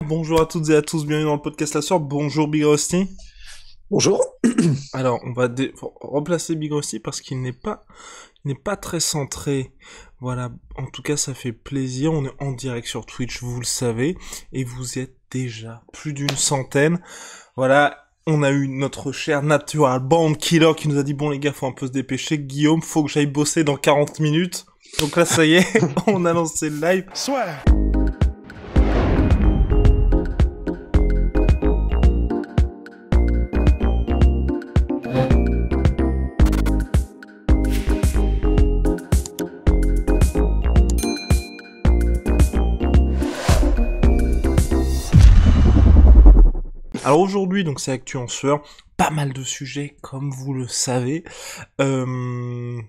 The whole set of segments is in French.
Bonjour à toutes et à tous, bienvenue dans le podcast La Soeur. Bonjour Big Rusty. Bonjour. Alors, on va remplacer Big Rusty parce qu'il n'est pas très centré. Voilà, en tout cas, ça fait plaisir. On est en direct sur Twitch, vous le savez, et vous êtes déjà plus d'une centaine. Voilà, on a eu notre cher Natural Born Killer qui nous a dit bon les gars, faut un peu se dépêcher. Guillaume, faut que j'aille bosser dans 40 minutes. Donc là, ça y est, on a lancé le live. Soit. Alors aujourd'hui, donc c'est Actu en sueur, pas mal de sujets, comme vous le savez. On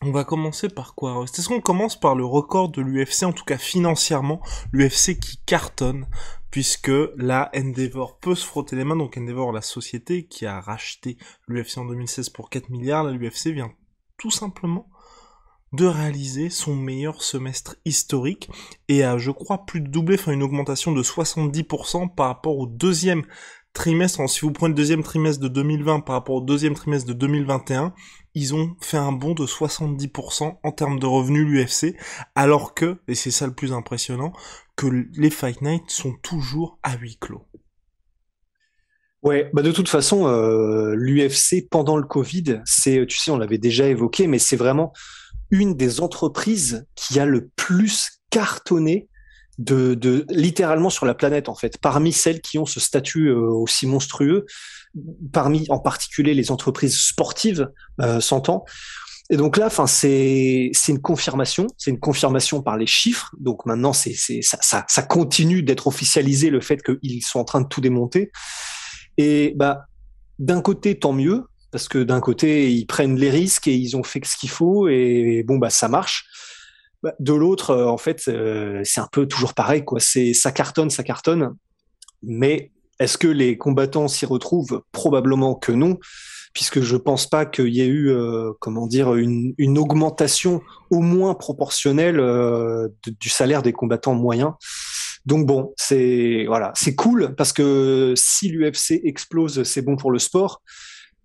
va commencer par quoi? Est-ce qu'on commence par le record de l'UFC, en tout cas financièrement, l'UFC qui cartonne, puisque là, Endeavor peut se frotter les mains, donc Endeavor, la société qui a racheté l'UFC en 2016 pour 4 milliards, là l'UFC vient tout simplement de réaliser son meilleur semestre historique et a, je crois, plus de doublé, enfin une augmentation de 70% par rapport au deuxième trimestre. Alors, si vous prenez le deuxième trimestre de 2020 par rapport au deuxième trimestre de 2021, ils ont fait un bond de 70% en termes de revenus l'UFC, alors que, et c'est ça le plus impressionnant, que les Fight Night sont toujours à huis clos. Ouais, bah de toute façon, l'UFC pendant le Covid, tu sais, on l'avait déjà évoqué, mais c'est vraiment une des entreprises qui a le plus cartonné littéralement sur la planète en fait. Parmi celles qui ont ce statut aussi monstrueux, parmi en particulier les entreprises sportives, s'entend. Et donc là, enfin, c'est une confirmation par les chiffres. Donc maintenant, ça continue d'être officialisé le fait qu'ils sont en train de tout démonter. Et bah, d'un côté, tant mieux, parce que d'un côté, ils prennent les risques et ils ont fait ce qu'il faut et bon, bah, ça marche. Bah, de l'autre, en fait, c'est un peu toujours pareil, quoi. Ça cartonne. Mais est-ce que les combattants s'y retrouvent? Probablement que non, puisque je pense pas qu'il y ait eu, comment dire, une augmentation au moins proportionnelle du salaire des combattants moyens. Donc bon, voilà, c'est cool parce que si l'UFC explose, c'est bon pour le sport.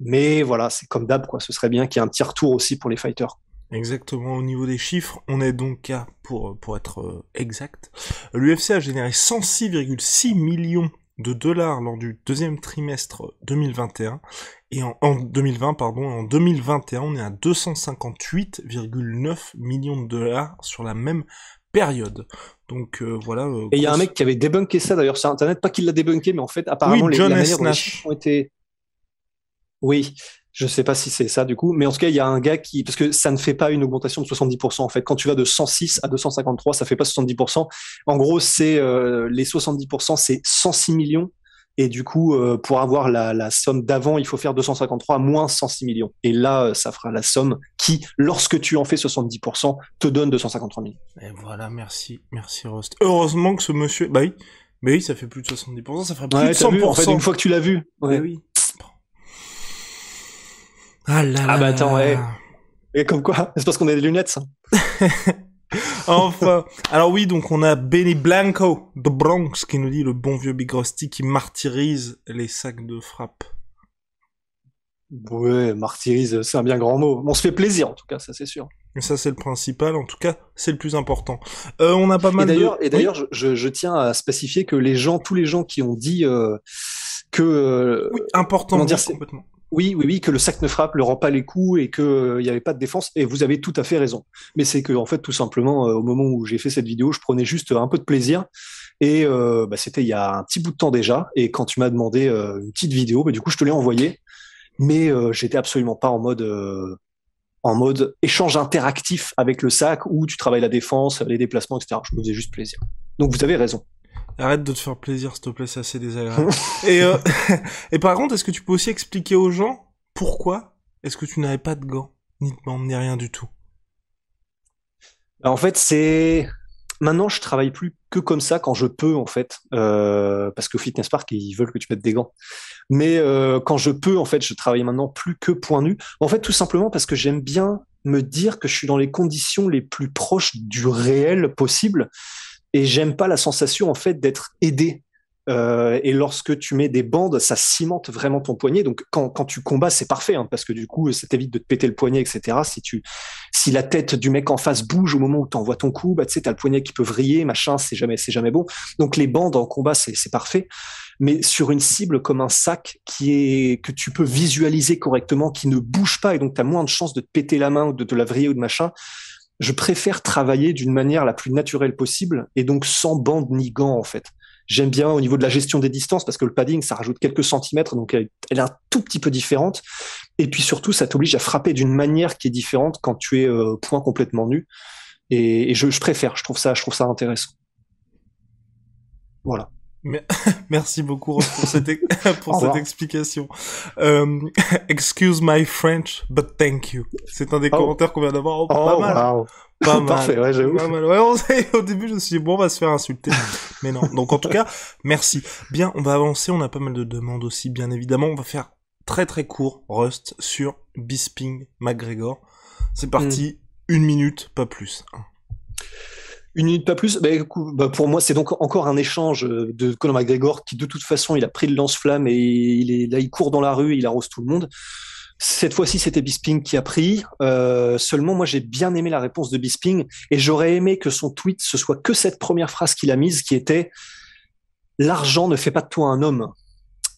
Mais voilà, c'est comme d'hab, quoi. Ce serait bien qu'il y ait un petit retour aussi pour les fighters. Exactement, au niveau des chiffres, on est donc à, pour être exact, l'UFC a généré 106,6 millions de dollars lors du deuxième trimestre 2021, et en 2020, pardon, en 2021, on est à 258,9 millions de dollars sur la même période. Donc voilà. Et il y a un mec qui avait débunké ça d'ailleurs sur Internet, pas qu'il l'a débunké, mais en fait, apparemment, oui, John la S. manière dont les Nash. chiffres ont été... Oui, je sais pas si c'est ça du coup, mais en tout cas, il y a un gars qui, parce que ça ne fait pas une augmentation de 70%. En fait, quand tu vas de 106 à 253, ça fait pas 70%. En gros, c'est les 70%, c'est 106 millions. Et du coup, pour avoir la somme d'avant, il faut faire 253 moins 106 millions. Et là, ça fera la somme qui, lorsque tu en fais 70%, te donne 253 millions. Et voilà, merci Rust. Heureusement que ce monsieur, bah oui, ça fait plus de 70%, ça ferait plus de 100%. Vu, en fait, une fois que tu l'as vu. Ouais. Oui. Ah là bah attends, ouais. là. Et comme quoi, c'est parce qu'on a des lunettes, ça. Enfin, alors oui, donc on a Benny Blanco de Bronx qui nous dit le bon vieux Big Rusty qui martyrise les sacs de frappe. Ouais, martyrise, c'est un bien grand mot. On se fait plaisir, en tout cas, ça c'est sûr. Et ça c'est le principal, en tout cas c'est le plus important. On a pas mal et d'ailleurs, oui, je tiens à spécifier que tous les gens qui ont dit que oui, important, comment dire, complètement. Oui, que le sac ne frappe, ne rend pas les coups et que il y avait pas de défense. Et vous avez tout à fait raison. Mais c'est que en fait, tout simplement, au moment où j'ai fait cette vidéo, je prenais juste un peu de plaisir. Et c'était il y a un petit bout de temps déjà. Et quand tu m'as demandé une petite vidéo, du coup, je te l'ai envoyée. Mais j'étais absolument pas en mode échange interactif avec le sac où tu travailles la défense, les déplacements, etc. Je me faisais juste plaisir. Donc vous avez raison. Arrête de te faire plaisir, s'il te plaît, c'est assez désagréable. et, et par contre, est-ce que tu peux aussi expliquer aux gens pourquoi est-ce que tu n'avais pas de gants, ni de bandes, ni rien du tout? En fait, maintenant, je travaille plus que comme ça quand je peux, en fait, parce qu'au Fitness Park, ils veulent que tu mettes des gants. Mais quand je peux, en fait, je travaille maintenant plus que point nu. En fait, tout simplement parce que j'aime bien me dire que je suis dans les conditions les plus proches du réel possible et j'aime pas la sensation, en fait, d'être aidé. Et lorsque tu mets des bandes, ça cimente vraiment ton poignet. Donc quand tu combats, c'est parfait, hein, parce que du coup, ça t'évite de te péter le poignet, etc. Si la tête du mec en face bouge au moment où tu envoies ton coup, bah tu sais, t'as le poignet qui peut vriller, machin, c'est jamais bon. Donc les bandes en combat, c'est parfait. Mais sur une cible comme un sac que tu peux visualiser correctement, qui ne bouge pas, et donc tu as moins de chances de te péter la main ou de te la vriller ou de machin, je préfère travailler d'une manière la plus naturelle possible, et donc sans bande ni gants, en fait. J'aime bien au niveau de la gestion des distances, parce que le padding, ça rajoute quelques centimètres, donc elle est un tout petit peu différente. Et puis surtout, ça t'oblige à frapper d'une manière qui est différente quand tu es point complètement nu. Et je préfère, je trouve ça intéressant. Voilà. Merci beaucoup Ross, pour pour Au cette revoir. explication. Excuse my French, but thank you. C'est un des Oh, commentaires qu'on vient d'avoir. Oh, pas oh, mal. wow. Pas mal. Parfait, ouais, j'avoue. Pas mal. Ouais, au début, je me suis dit, bon, on va se faire insulter. Mais non. Donc, en tout cas, merci. Bien, on va avancer. On a pas mal de demandes aussi, bien évidemment. On va faire très très court, Rust, sur Bisping McGregor. C'est Hmm. parti. 1 minute, pas plus. Une minute pas plus. Bah, pour moi, c'est donc encore un échange de Conor McGregor qui, de toute façon, il a pris le lance-flamme et là, il court dans la rue et il arrose tout le monde. Cette fois-ci, c'était Bisping qui a pris. Seulement, moi, j'ai bien aimé la réponse de Bisping et j'aurais aimé que son tweet, ce soit que cette première phrase qu'il a mise, qui était l'argent ne fait pas de toi un homme,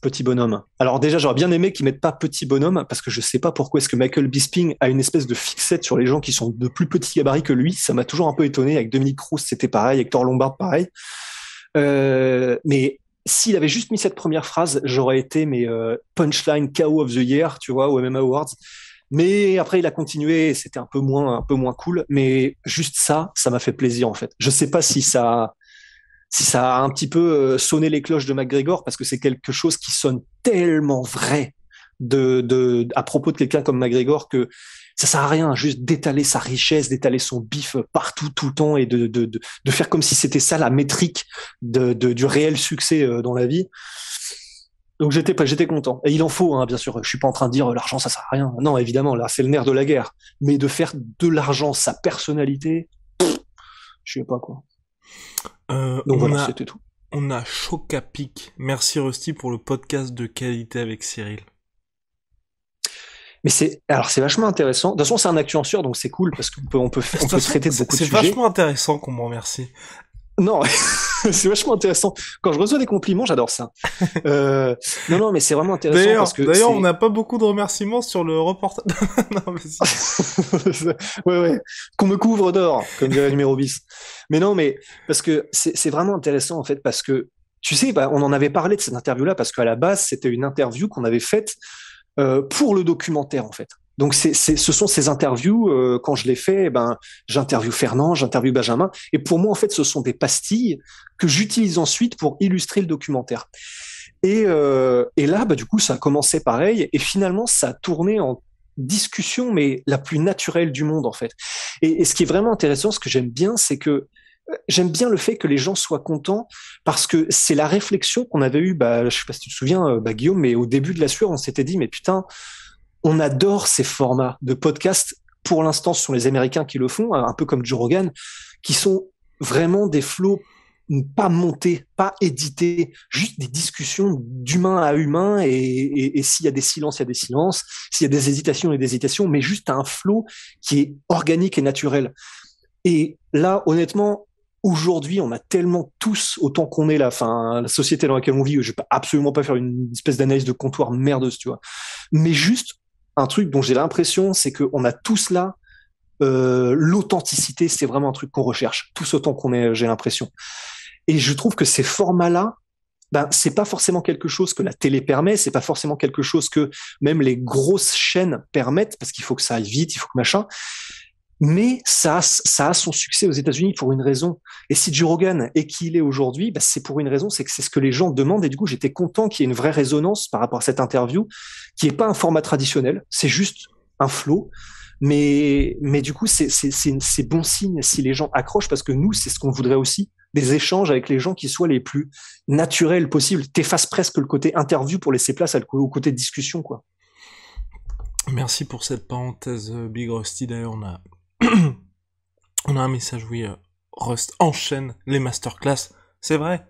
petit bonhomme. Alors déjà, j'aurais bien aimé qu'ils mettent pas petit bonhomme parce que je sais pas pourquoi est-ce que Michael Bisping a une espèce de fixette sur les gens qui sont de plus petits gabarits que lui. Ça m'a toujours un peu étonné. Avec Dominique Cruz, c'était pareil. Avec Thor Lombard, pareil. Mais s'il avait juste mis cette première phrase, j'aurais été punchline KO of the Year, tu vois, au MMA Awards. Mais après, il a continué, c'était un peu moins cool. Mais juste ça, ça m'a fait plaisir en fait. Je sais pas si ça a un petit peu sonné les cloches de McGregor parce que c'est quelque chose qui sonne tellement vrai à propos de quelqu'un comme McGregor que ça sert à rien juste d'étaler sa richesse, d'étaler son bif partout tout le temps et de faire comme si c'était ça la métrique du réel succès dans la vie. Donc j'étais content. Et il en faut, hein, bien sûr. Je suis pas en train de dire l'argent ça sert à rien. Non, évidemment, là c'est le nerf de la guerre. Mais de faire de l'argent sa personnalité, je sais pas quoi. Donc On voilà, a, c'était tout. on a Chocapic. Merci Rusty pour le podcast de qualité avec Cyril. Mais c'est vachement intéressant. De toute façon, c'est un influenceur, donc c'est cool parce De on toute peut façon, traiter de beaucoup de c'est sujets. vachement intéressant qu'on me remercie. Non, c'est vachement intéressant. Quand je reçois des compliments, j'adore ça. Euh, non, mais c'est vraiment intéressant parce que D'ailleurs, on c'est. n'a pas beaucoup de remerciements sur le reportage. Non, mais si. Ouais. Qu'on me couvre d'or, comme dirait le numéro bis. Mais non, mais parce que c'est vraiment intéressant en fait parce que tu sais, bah, on en avait parlé de cette interview-là parce qu'à la base, c'était une interview qu'on avait faite pour le documentaire en fait. Donc ce sont ces interviews. Quand je les fais, ben j'interviewe Fernand, j'interviewe Benjamin, et pour moi en fait ce sont des pastilles que j'utilise ensuite pour illustrer le documentaire. Et là, bah du coup, ça a commencé pareil, et finalement ça a tourné en discussion, mais la plus naturelle du monde en fait. Et ce qui est vraiment intéressant, ce que j'aime bien, c'est que j'aime bien le fait que les gens soient contents parce que c'est la réflexion qu'on avait eue, bah, je sais pas si tu te souviens, Guillaume, mais au début de la sueur, on s'était dit, mais putain, on adore ces formats de podcast. Pour l'instant, ce sont les Américains qui le font, un peu comme Joe Rogan, qui sont vraiment des flots pas montés, pas édités, juste des discussions d'humain à humain. Et s'il y a des silences, il y a des silences. S'il y a des hésitations, il y a des hésitations, mais juste un flot qui est organique et naturel. Et là, honnêtement, aujourd'hui, on a tellement tous, autant qu'on est là, enfin, la société dans laquelle on vit, je vais absolument pas faire une espèce d'analyse de comptoir merdeuse, tu vois. Mais juste, un truc dont j'ai l'impression, c'est qu'on a tous là, l'authenticité, c'est vraiment un truc qu'on recherche, tous autant qu'on est, j'ai l'impression. Et je trouve que ces formats-là, ben, c'est pas forcément quelque chose que la télé permet, c'est pas forcément quelque chose que même les grosses chaînes permettent, parce qu'il faut que ça aille vite, il faut que machin. Mais ça a son succès aux États-Unis pour une raison. Et si Joe Rogan est qui il est aujourd'hui, bah c'est pour une raison, c'est que c'est ce que les gens demandent. Et du coup, j'étais content qu'il y ait une vraie résonance par rapport à cette interview, qui est pas un format traditionnel, c'est juste un flow. Mais du coup, c'est bon signe si les gens accrochent, parce que nous, c'est ce qu'on voudrait aussi, des échanges avec les gens qui soient les plus naturels possibles. T'effaces presque le côté interview pour laisser place au côté discussion, quoi. Merci pour cette parenthèse, Big Rusty. D'ailleurs, on a un message, oui, Rust enchaîne les masterclass. C'est vrai.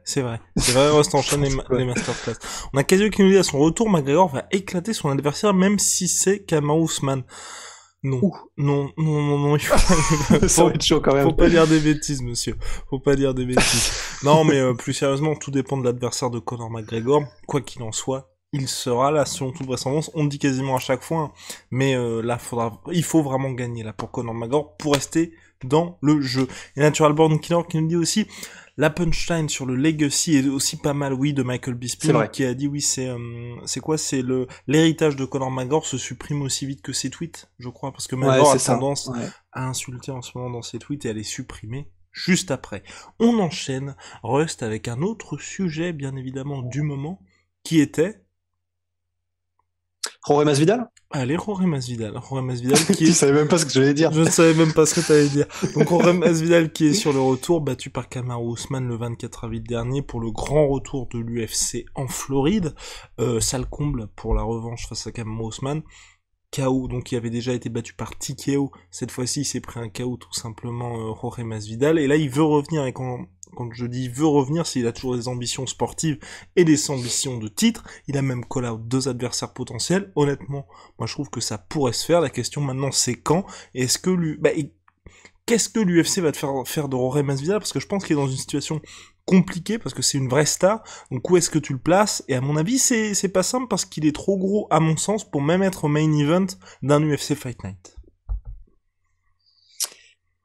Rust enchaîne les masterclass. On a Casio qui nous dit à son retour, McGregor va éclater son adversaire même si c'est Kamaru Usman. Non, il faut... Ça va être chaud quand même. Faut pas dire des bêtises, monsieur. Faut pas dire des bêtises. Non, mais plus sérieusement, tout dépend de l'adversaire de Conor McGregor. Quoi qu'il en soit, il sera là, selon toute vraisemblance. On le dit quasiment à chaque fois, hein. Mais là, il faut vraiment gagner là pour Conor McGregor pour rester dans le jeu. Et Natural Born Killer qui nous dit aussi la punchline sur le Legacy est aussi pas mal, oui, de Michael Bisping, qui a dit oui, c'est quoi, c'est l'héritage de Conor McGregor se supprime aussi vite que ses tweets, je crois, parce que McGregor a tendance à insulter en ce moment dans ses tweets et à les supprimer juste après. On enchaîne, Rust, avec un autre sujet, bien évidemment, du moment, qui était Jorge Masvidal. Allez, Jorge Masvidal qui Tu savais même pas ce que j'allais dire. Je ne savais même pas ce que t'allais dire. Donc Jorge Masvidal qui est sur le retour, battu par Kamaru Usman le 24 avril dernier pour le grand retour de l'UFC en Floride. Ça le comble pour la revanche face à Kamaru Usman. KO, donc il avait déjà été battu par TKO. Cette fois-ci, il s'est pris un KO tout simplement, Jorge Masvidal. Et là, il veut revenir, et quand je dis veut revenir, c'est qu'il a toujours des ambitions sportives et des ambitions de titre. Il a même call out 2 adversaires potentiels. Honnêtement, moi je trouve que ça pourrait se faire. La question maintenant, c'est quand. Et est-ce que qu'est-ce que l'UFC va te faire de Jorge Masvidal? Parce que je pense qu'il est dans une situation compliquée, parce que c'est une vraie star. Donc où est-ce que tu le places? Et à mon avis, c'est pas simple, parce qu'il est trop gros, à mon sens, pour même être au main event d'un UFC Fight Night.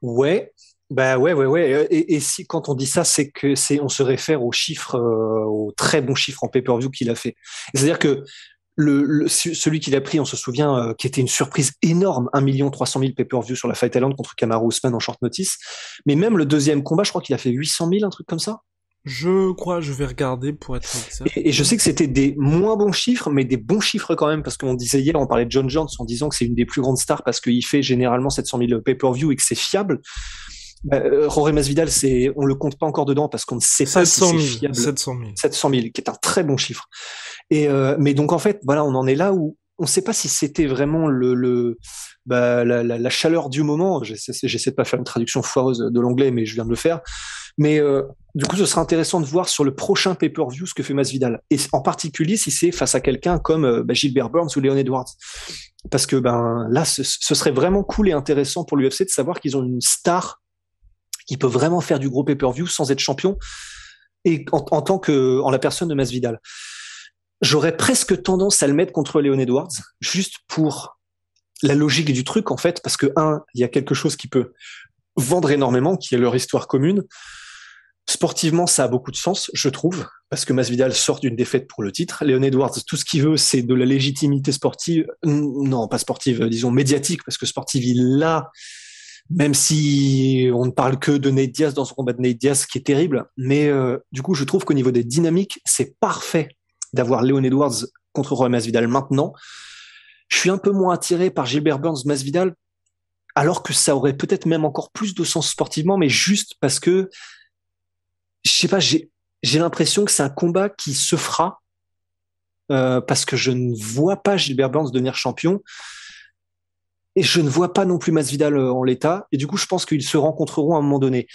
Ouais. Bah ouais. Et si quand on dit ça, on se réfère aux chiffres, aux très bons chiffres en pay-per-view qu'il a fait. C'est-à-dire que celui qu'il a pris, on se souvient, qui était une surprise énorme, 1 300 000 pay-per-view sur la Fight Island contre Kamaru Usman en short notice. Mais même le deuxième combat, je crois qu'il a fait 800 000, un truc comme ça. Je crois, je vais regarder pour être exact. Et je sais que c'était des moins bons chiffres, mais des bons chiffres quand même, parce qu'on disait hier, on parlait de John Jones en disant que c'est une des plus grandes stars parce qu'il fait généralement 700 000 pay-per-view et que c'est fiable. Jorge Masvidal, on le compte pas encore dedans parce qu'on ne sait pas si c'est fiable. 700 000, qui est un très bon chiffre. Mais donc en fait, voilà, on en est là où on ne sait pas si c'était vraiment la chaleur du moment. J'essaie de pas faire une traduction foireuse de l'anglais, mais je viens de le faire. Mais du coup, ce sera intéressant de voir sur le prochain pay-per-view ce que fait Masvidal, et en particulier si c'est face à quelqu'un comme Gilbert Burns ou Leon Edwards, parce que là, ce serait vraiment cool et intéressant pour l'UFC de savoir qu'ils ont une star qui peut vraiment faire du gros pay-per-view sans être champion, et en la personne de Masvidal. J'aurais presque tendance à le mettre contre Leon Edwards, juste pour la logique du truc, en fait, parce que, il y a quelque chose qui peut vendre énormément, qui est leur histoire commune. Sportivement, ça a beaucoup de sens, je trouve, parce que Masvidal sort d'une défaite pour le titre. Leon Edwards, tout ce qu'il veut, c'est de la légitimité sportive. Non, pas sportive, disons médiatique, parce que sportive, il l'a, même si on ne parle que de Nate Diaz dans son combat de Nate Diaz, qui est terrible. Mais du coup, je trouve qu'au niveau des dynamiques, c'est parfait d'avoir Leon Edwards contre Jorge Masvidal maintenant. Je suis un peu moins attiré par Gilbert Burns Masvidal, alors que ça aurait peut-être même encore plus de sens sportivement, mais juste parce que, je sais pas, j'ai l'impression que c'est un combat qui se fera, parce que je ne vois pas Gilbert Burns devenir champion, et je ne vois pas non plus Masvidal en l'état, et du coup je pense qu'ils se rencontreront à un moment donné.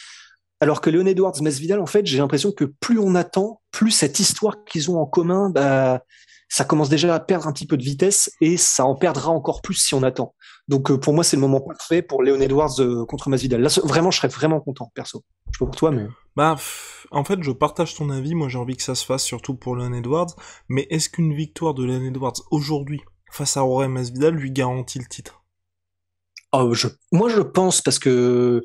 Alors que Leon Edwards, Masvidal, en fait, j'ai l'impression que plus on attend, plus cette histoire qu'ils ont en commun, ça commence déjà à perdre un petit peu de vitesse, et ça en perdra encore plus si on attend. Donc pour moi, c'est le moment parfait pour Leon Edwards contre Masvidal. Là, vraiment, je serais vraiment content, perso. Je sais pas pour toi, mais... En fait, je partage ton avis. Moi, j'ai envie que ça se fasse, surtout pour Leon Edwards. Mais est-ce qu'une victoire de Leon Edwards aujourd'hui, face à Jorge Masvidal, lui garantit le titre? Moi, je pense, parce que...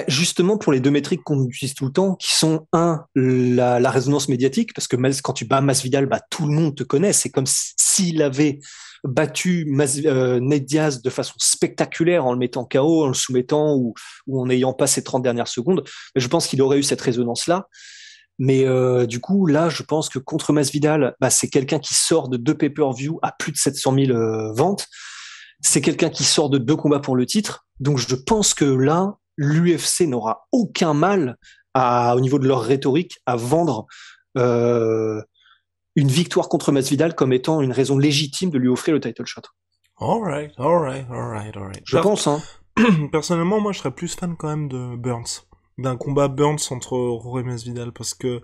justement pour les deux métriques qu'on utilise tout le temps, qui sont la résonance médiatique, parce que quand tu bats Masvidal, tout le monde te connaît. C'est comme s'il avait battu Nate Diaz de façon spectaculaire en le mettant KO, en le soumettant ou en n'ayant pas ses 30 dernières secondes. Je pense qu'il aurait eu cette résonance-là. Mais du coup, là, je pense que contre Masvidal, c'est quelqu'un qui sort de 2 pay-per-view à plus de 700 000 ventes. C'est quelqu'un qui sort de 2 combats pour le titre. Donc je pense que là, l'UFC n'aura aucun mal au niveau de leur rhétorique à vendre une victoire contre Masvidal comme étant une raison légitime de lui offrir le title shot. Alright. Je pense, hein. Personnellement, moi, je serais plus fan quand même de Burns. d'un combat Burns entre Jorge Masvidal, parce que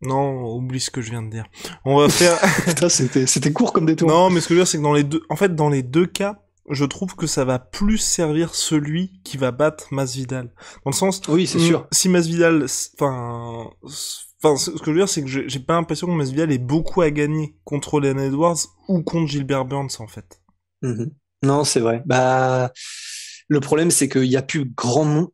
non, oublie ce que je viens de dire. On va faire. Putain, c'était court comme détour. Non, mais ce que je veux dire, c'est que dans les deux cas, je trouve que ça va plus servir celui qui va battre Masvidal. Dans le sens, Oui, c'est sûr. si Masvidal, ce que je veux dire, c'est que j'ai pas l'impression que Masvidal ait beaucoup à gagner contre Leon Edwards ou contre Gilbert Burns, en fait. Mhm. Non, c'est vrai. Bah, le problème, c'est qu'il y a plus grand nom.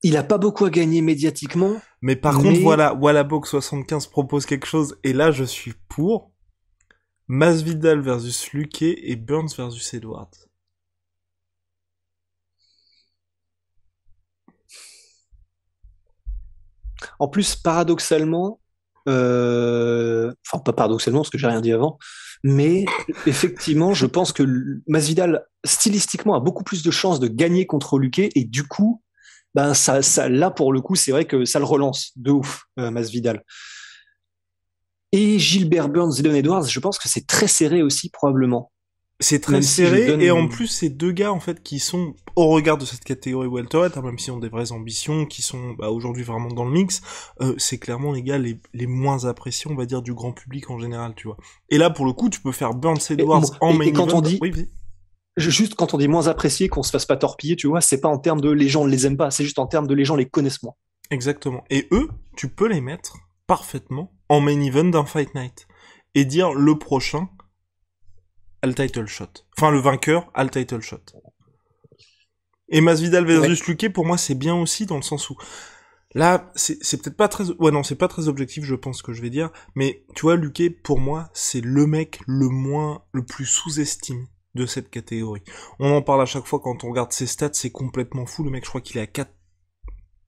Il a pas beaucoup à gagner médiatiquement. Mais par contre, voilà, Wallabox 75 propose quelque chose, et là, je suis pour. Masvidal versus Luque et Burns versus Edwards. En plus, paradoxalement, enfin pas paradoxalement parce que j'ai rien dit avant, mais effectivement, je pense que Masvidal stylistiquement a beaucoup plus de chances de gagner contre Luque et du coup, ben là pour le coup, c'est vrai que ça le relance de ouf, Masvidal. Et Gilbert Burns et Leon Edwards, je pense que c'est très serré aussi probablement. C'est très Même si je serré, donne... et en plus, c'est deux gars, en fait, qui sont, au regard de cette catégorie welterweight, même s'ils ont des vraies ambitions, qui sont, aujourd'hui vraiment dans le mix, c'est clairement les gars les moins appréciés, on va dire, du grand public en général, tu vois. Et là, pour le coup, tu peux faire Burns Edwards en main et quand event. on dit... Oui, vas-y. Juste quand on dit moins apprécié, qu'on se fasse pas torpiller, tu vois, c'est pas en termes de les gens ne les aiment pas, c'est juste en termes de les gens les connaissent moins. Exactement. Et eux, tu peux les mettre parfaitement en main event d'un Fight Night. Et dire le prochain a le title shot. Enfin, le vainqueur a le title shot. Et Masvidal versus Luque, pour moi, c'est bien aussi dans le sens où là, c'est peut-être pas très... Ouais, non, c'est pas très objectif, je pense, que je vais dire. Mais, tu vois, Luque, pour moi, c'est le mec le plus sous-estimé de cette catégorie. On en parle à chaque fois quand on regarde ses stats, c'est complètement fou. Le mec, je crois qu'il est à 4...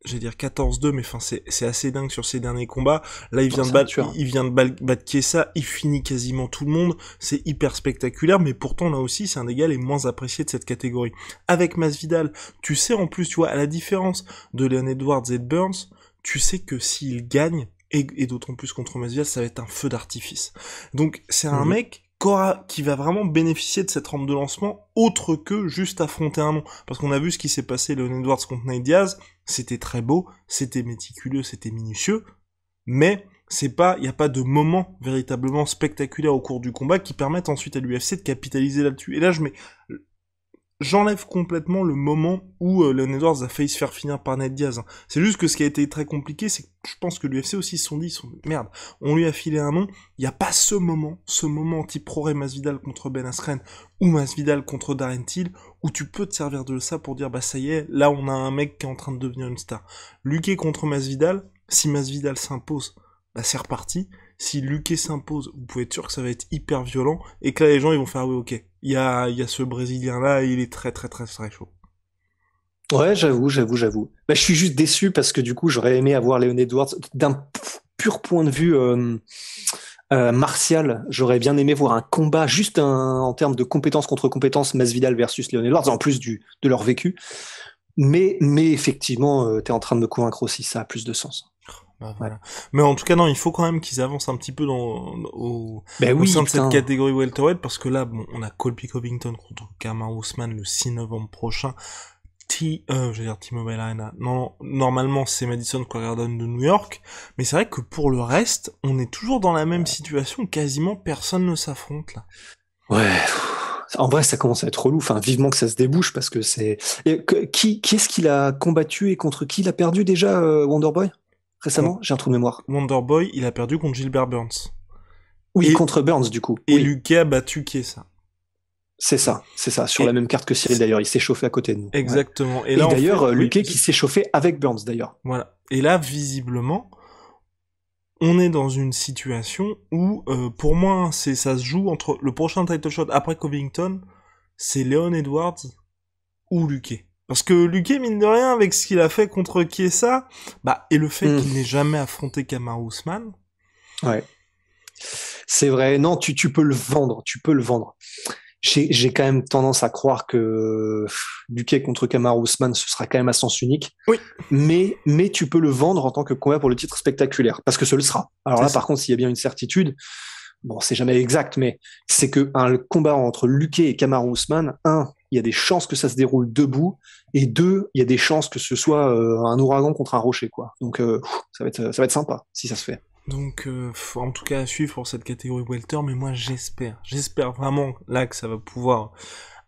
J'allais dire 14-2, mais enfin, c'est assez dingue sur ses derniers combats. Là, il vient de battre Chiesa, il finit quasiment tout le monde. C'est hyper spectaculaire, mais pourtant, là aussi, c'est un des gars les moins appréciés de cette catégorie. Avec Masvidal, tu sais, en plus, tu vois, à la différence de Leon Edwards et de Burns, tu sais que s'il gagne, et d'autant plus contre Masvidal, ça va être un feu d'artifice. Donc, c'est un mec qui va vraiment bénéficier de cette rampe de lancement autre que juste affronter un nom. Parce qu'on a vu ce qui s'est passé Leon Edwards contre Nate Diaz, c'était très beau, c'était méticuleux, c'était minutieux, mais il y a pas de moment véritablement spectaculaire au cours du combat qui permettent ensuite à l'UFC de capitaliser là-dessus. Et là, j'enlève complètement le moment où Leon Edwards a failli se faire finir par Nate Diaz. C'est juste que ce qui a été très compliqué, c'est que je pense que l'UFC aussi se sont dit, merde, on lui a filé un nom, il n'y a pas ce moment type Jorge Masvidal contre Ben Askren ou Masvidal contre Darren Till, où tu peux te servir de ça pour dire, bah ça y est, là on a un mec qui est en train de devenir une star. Luque contre Masvidal, si Masvidal s'impose, bah c'est reparti. Si Luque s'impose, vous pouvez être sûr que ça va être hyper violent, et que là les gens ils vont faire, oui ok, il y a ce Brésilien là, il est très très très très chaud. Ouais, j'avoue. Bah, je suis juste déçu parce que du coup, j'aurais aimé avoir Leon Edwards d'un pur point de vue martial. J'aurais bien aimé voir un combat juste en termes de compétences contre compétences, Masvidal versus Leon Edwards, en plus de leur vécu. Mais effectivement, t'es en train de me convaincre aussi, ça a plus de sens. Bah, voilà. Mais en tout cas, non, il faut quand même qu'ils avancent un petit peu au sein de cette catégorie welterweight, parce que là, bon, on a Colby Covington contre Kamaru Usman le 6 novembre prochain. T-Mobile Arena. Non, normalement, c'est Madison Square Garden de New York. Mais c'est vrai que pour le reste, on est toujours dans la même situation. Quasiment personne ne s'affronte, là. Ouais. En vrai, ça commence à être relou. Enfin, vivement que ça se débouche parce que c'est... Qui est-ce qu'il a combattu et contre qui il a perdu déjà, Wonderboy? Récemment? J'ai un trou de mémoire. Wonderboy, il a perdu contre Gilbert Burns. Oui, contre Burns, du coup. Et oui. Luque a battu Chiesa. C'est ça, sur la même carte que Cyril d'ailleurs, il s'est chauffé à côté de nous. Exactement. Ouais. Et d'ailleurs, Luque qui s'est chauffé avec Burns d'ailleurs. Voilà. Et là, visiblement, on est dans une situation où, pour moi, ça se joue entre le prochain title shot après Covington, c'est Leon Edwards ou Luque. Parce que Luque, mine de rien, avec ce qu'il a fait contre Chiesa, et le fait qu'il n'ait jamais affronté Kamaru Usman. Ouais. C'est vrai. Non, tu peux le vendre. J'ai quand même tendance à croire que Luque contre Kamaru Usman, ce sera quand même à sens unique. Oui. Mais tu peux le vendre en tant que combat pour le titre spectaculaire, parce que ce le sera. Alors là, par contre, s'il y a bien une certitude, bon, c'est jamais exact, mais c'est que un combat entre Luque et Kamaru Usman, il y a des chances que ça se déroule debout, et deux, il y a des chances que ce soit un ouragan contre un rocher, quoi. Donc ça va être sympa si ça se fait. Donc, en tout cas, à suivre pour cette catégorie welter, mais moi j'espère vraiment là que ça va pouvoir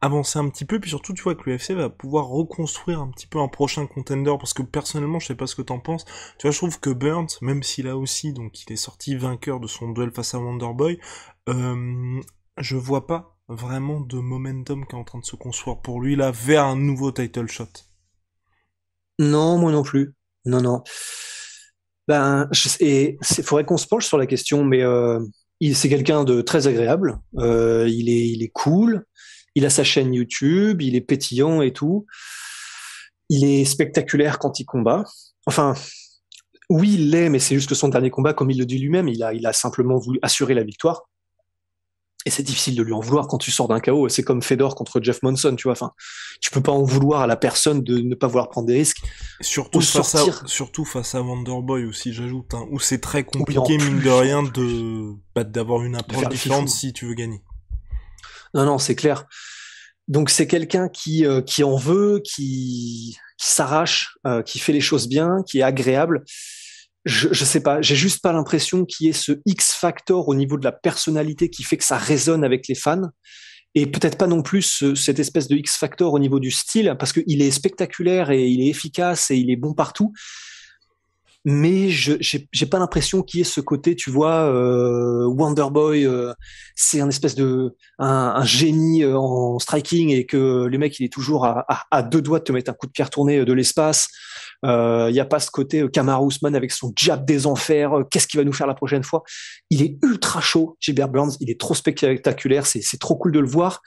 avancer un petit peu, puis surtout, tu vois, que l'UFC va pouvoir reconstruire un petit peu un prochain contender, parce que personnellement, je sais pas ce que t'en penses, tu vois, je trouve que Burns, même s'il a aussi, donc il est sorti vainqueur de son duel face à Wonderboy, je vois pas vraiment de momentum qui est en train de se construire pour lui, là, vers un nouveau title shot. Non, moi non plus. Non, non. Ben, et faudrait qu'on se penche sur la question, mais c'est quelqu'un de très agréable. Il est cool. Il a sa chaîne YouTube. Il est pétillant et tout. Il est spectaculaire quand il combat. Enfin, oui, il l'est, mais c'est juste que son dernier combat, comme il le dit lui-même, il a simplement voulu assurer la victoire. Et c'est difficile de lui en vouloir quand tu sors d'un KO. C'est comme Fedor contre Jeff Monson, tu vois. Enfin, tu peux pas en vouloir à la personne de ne pas vouloir prendre des risques. Au sortir, Surtout face à Wonderboy aussi, j'ajoute, hein, où c'est très oui, en compliqué, mine de plus, rien, d'avoir une de approche faire le différente fifou. si tu veux gagner. Non, non, c'est clair. Donc c'est quelqu'un qui en veut, qui s'arrache, qui fait les choses bien, qui est agréable. Je sais pas, j'ai juste pas l'impression qu'il y ait ce X factor au niveau de la personnalité qui fait que ça résonne avec les fans. Et peut-être pas non plus cette espèce de X factor au niveau du style, parce qu'il est spectaculaire et il est efficace et il est bon partout. Mais j'ai pas l'impression qu'il y ait ce côté, tu vois, Wonderboy, c'est un espèce de un génie en striking, et que le mec il est toujours à deux doigts de te mettre un coup de pierre tourné de l'espace. Il y a pas ce côté Kamaru Usman avec son jab des enfers. Qu'est-ce qu'il va nous faire la prochaine fois? Il est ultra chaud, Gilbert Burns. Il est trop spectaculaire. C'est trop cool de le voir.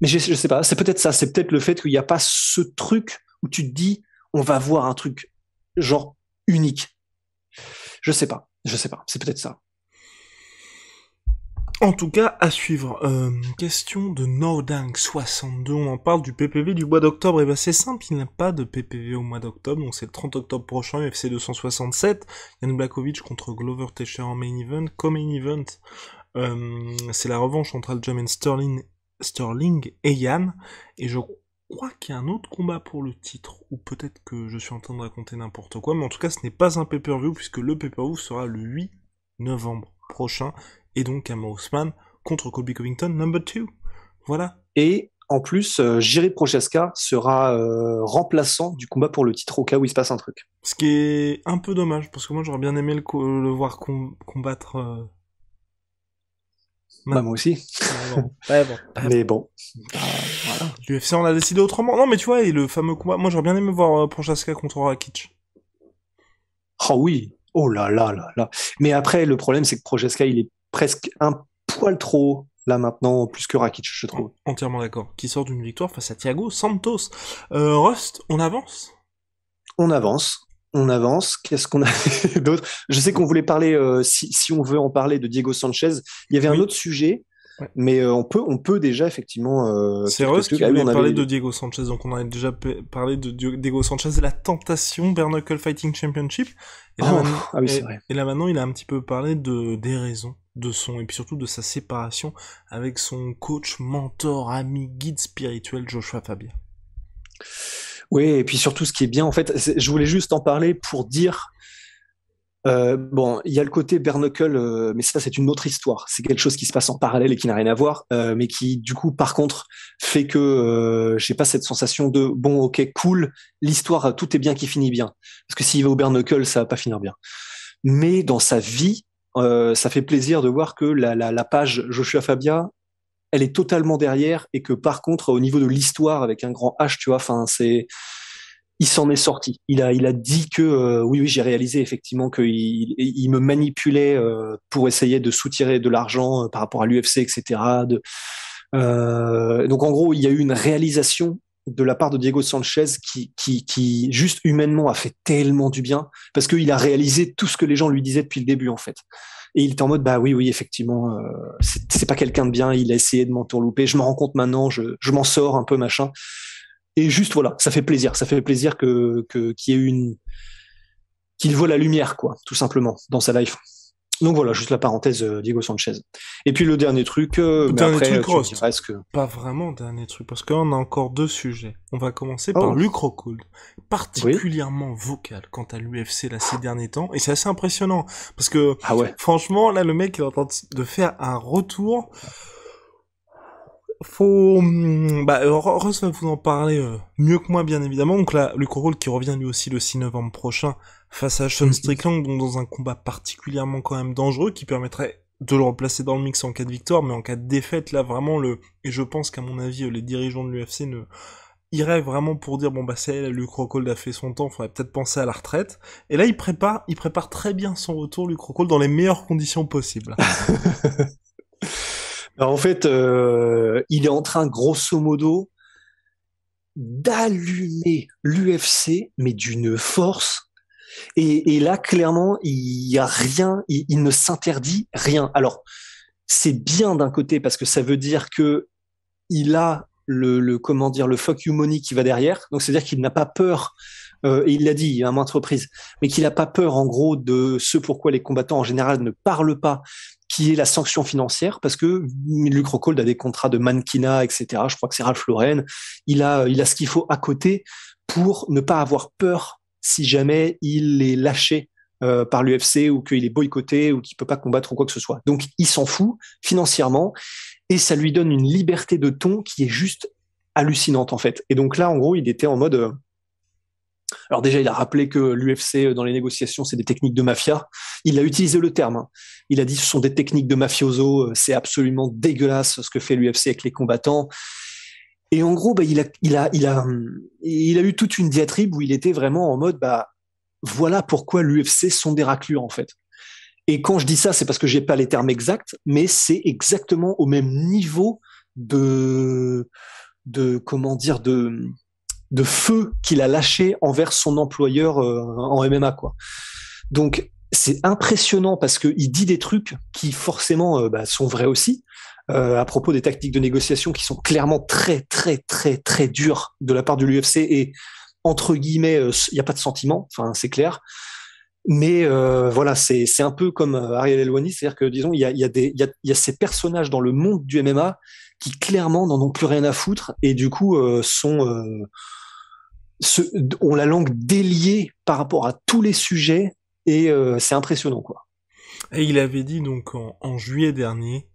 Mais je sais pas. C'est peut-être ça. C'est peut-être le fait qu'il n'y a pas ce truc où tu te dis on va voir un truc genre unique. Je sais pas. Je sais pas. C'est peut-être ça. En tout cas, à suivre. Question de Nordang62, on en parle du PPV du mois d'octobre. Et bah c'est simple, il n'y a pas de PPV au mois d'octobre, donc c'est le 30 octobre prochain, UFC 267. Jan Blachowicz contre Glover Teixeira en main event. Co-main event, c'est la revanche entre Aljamain Sterling et Yann. Et je crois qu'il y a un autre combat pour le titre, ou peut-être que je suis en train de raconter n'importe quoi, mais en tout cas ce n'est pas un pay-per-view, puisque le pay-per-view sera le 8 novembre prochain, et donc Kamaru Usman contre Colby Covington number 2. Voilà. Et en plus, Jiri Prochaska sera remplaçant du combat pour le titre au cas où il se passe un truc. Ce qui est un peu dommage, parce que moi j'aurais bien aimé le voir combattre... Bah moi aussi. Mais bon. Voilà. L'UFC on l'a décidé autrement. Non mais tu vois, et le fameux combat, moi j'aurais bien aimé voir Prochaska contre Rakic. Oh oui. Oh là là là là. Mais après, le problème, c'est que Prochaska, il est presque un poil trop haut, là maintenant, plus que Rakic, je trouve. Entièrement d'accord. Qui sort d'une victoire face à Thiago Santos. Rust, on avance? On avance. On avance. Qu'est-ce qu'on a d'autre? Je sais qu'on voulait parler, si on veut en parler, de Diego Sanchez. Il y avait un autre sujet, ouais. Mais on peut déjà effectivement. C'est Rust qui voulait parler de Diego Sanchez, donc on a déjà parlé de Diego Sanchez, la tentation Bare-Knuckle Fighting Championship. Et là, c'est vrai. Et là maintenant, il a un petit peu parlé des raisons de et puis surtout de sa séparation avec son coach, mentor, ami, guide spirituel Joshua Fabia. Oui, et puis surtout, ce qui est bien, en fait, je voulais juste en parler pour dire. Bon, il y a le côté Bare-Knuckle, mais ça c'est une autre histoire. C'est quelque chose qui se passe en parallèle et qui n'a rien à voir, mais qui du coup par contre fait que j'ai pas cette sensation de bon, ok, cool, l'histoire, tout est bien qui finit bien. Parce que s'il va au Bare-Knuckle, ça va pas finir bien. Mais dans sa vie, ça fait plaisir de voir que la page Joshua Fabia, elle est totalement derrière, et que par contre au niveau de l'histoire avec un grand H, tu vois, enfin il s'en est sorti. Il a dit que oui, j'ai réalisé effectivement qu'il me manipulait pour essayer de soutirer de l'argent par rapport à l'UFC, etc. Donc en gros, il y a eu une réalisation de la part de Diego Sanchez qui juste humainement a fait tellement du bien, parce qu'il a réalisé tout ce que les gens lui disaient depuis le début en fait. Et il était en mode bah oui effectivement, c'est pas quelqu'un de bien. Il a essayé de m'entourlouper. Je m'en rends compte maintenant. Je m'en sors un peu machin. Et juste voilà, ça fait plaisir qu'il y ait qu'il voit la lumière, quoi, tout simplement, dans sa life. Donc voilà, juste la parenthèse Diego Sanchez. Et puis le dernier truc, mais Dernier après truc, tu me Rost. diras est-ce que... Pas vraiment dernier truc, parce qu'on a encore deux sujets. On va commencer par Oh, Luke Rockhold, oui. particulièrement vocal quant à l'UFC là ces derniers temps, et c'est assez impressionnant, parce que Ah ouais. franchement là le mec il est en train de faire un retour. Faut, bah, Ross va vous en parler mieux que moi bien évidemment. Donc là, Luke Rockhold qui revient lui aussi le 6 novembre prochain face à Sean Mhm. Strickland, donc dans un combat particulièrement quand même dangereux qui permettrait de le replacer dans le mix en cas de victoire, mais en cas de défaite, là vraiment et je pense qu'à mon avis les dirigeants de l'UFC ne iraient vraiment pour dire bon bah c'est Luke Rockhold a fait son temps, faudrait peut-être penser à la retraite. Et là il prépare très bien son retour Luke Rockhold dans les meilleures conditions possibles. Alors, en fait, il est en train, grosso modo, d'allumer l'UFC, mais d'une force. Et là, clairement, il y a rien, il ne s'interdit rien. Alors, c'est bien d'un côté parce que ça veut dire que il a comment dire, le fuck you money qui va derrière. Donc, c'est-à-dire qu'il n'a pas peur, et il l'a dit à maintes reprises, mais qu'il n'a pas peur, en gros, de ce pourquoi les combattants en général ne parlent pas, qui est la sanction financière, parce que Luke Rockhold a des contrats de mannequinat, etc. Je crois que c'est Ralph Lauren. Il a ce qu'il faut à côté pour ne pas avoir peur si jamais il est lâché par l'UFC ou qu'il est boycotté ou qu'il peut pas combattre ou quoi que ce soit. Donc il s'en fout financièrement et ça lui donne une liberté de ton qui est juste hallucinante en fait. Et donc là, en gros, il était en mode alors déjà, il a rappelé que l'UFC dans les négociations, c'est des techniques de mafia. Il a utilisé le terme. Hein. Il a dit ce sont des techniques de mafioso. C'est absolument dégueulasse ce que fait l'UFC avec les combattants. Et en gros, bah, il a eu toute une diatribe où il était vraiment en mode, bah, voilà pourquoi l'UFC sont des raclures en fait. Et quand je dis ça, c'est parce que j'ai pas les termes exacts, mais c'est exactement au même niveau de, comment dire, de feu qu'il a lâché envers son employeur en MMA, quoi. Donc, c'est impressionnant parce qu'il dit des trucs qui forcément bah, sont vrais aussi. À propos des tactiques de négociation qui sont clairement très très très très dures de la part de l'UFC et entre guillemets il n'y a pas de sentiment, enfin c'est clair. Mais voilà, c'est un peu comme Ariel Helwani, c'est-à-dire que disons il y a ces personnages dans le monde du MMA qui clairement n'en ont plus rien à foutre et du coup se, ont la langue déliée par rapport à tous les sujets et c'est impressionnant quoi. Et il avait dit donc en juillet dernier,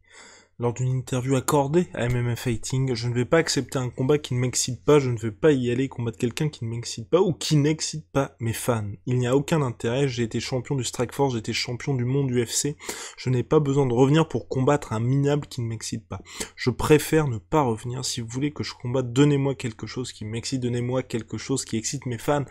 lors d'une interview accordée à MMA Fighting, je ne vais pas accepter un combat qui ne m'excite pas, je ne vais pas y aller combattre quelqu'un qui ne m'excite pas ou qui n'excite pas mes fans. Il n'y a aucun intérêt, j'ai été champion du Strikeforce, j'ai été champion du monde UFC, je n'ai pas besoin de revenir pour combattre un minable qui ne m'excite pas. Je préfère ne pas revenir, si vous voulez que je combatte, donnez-moi quelque chose qui m'excite, donnez-moi quelque chose qui excite mes fans,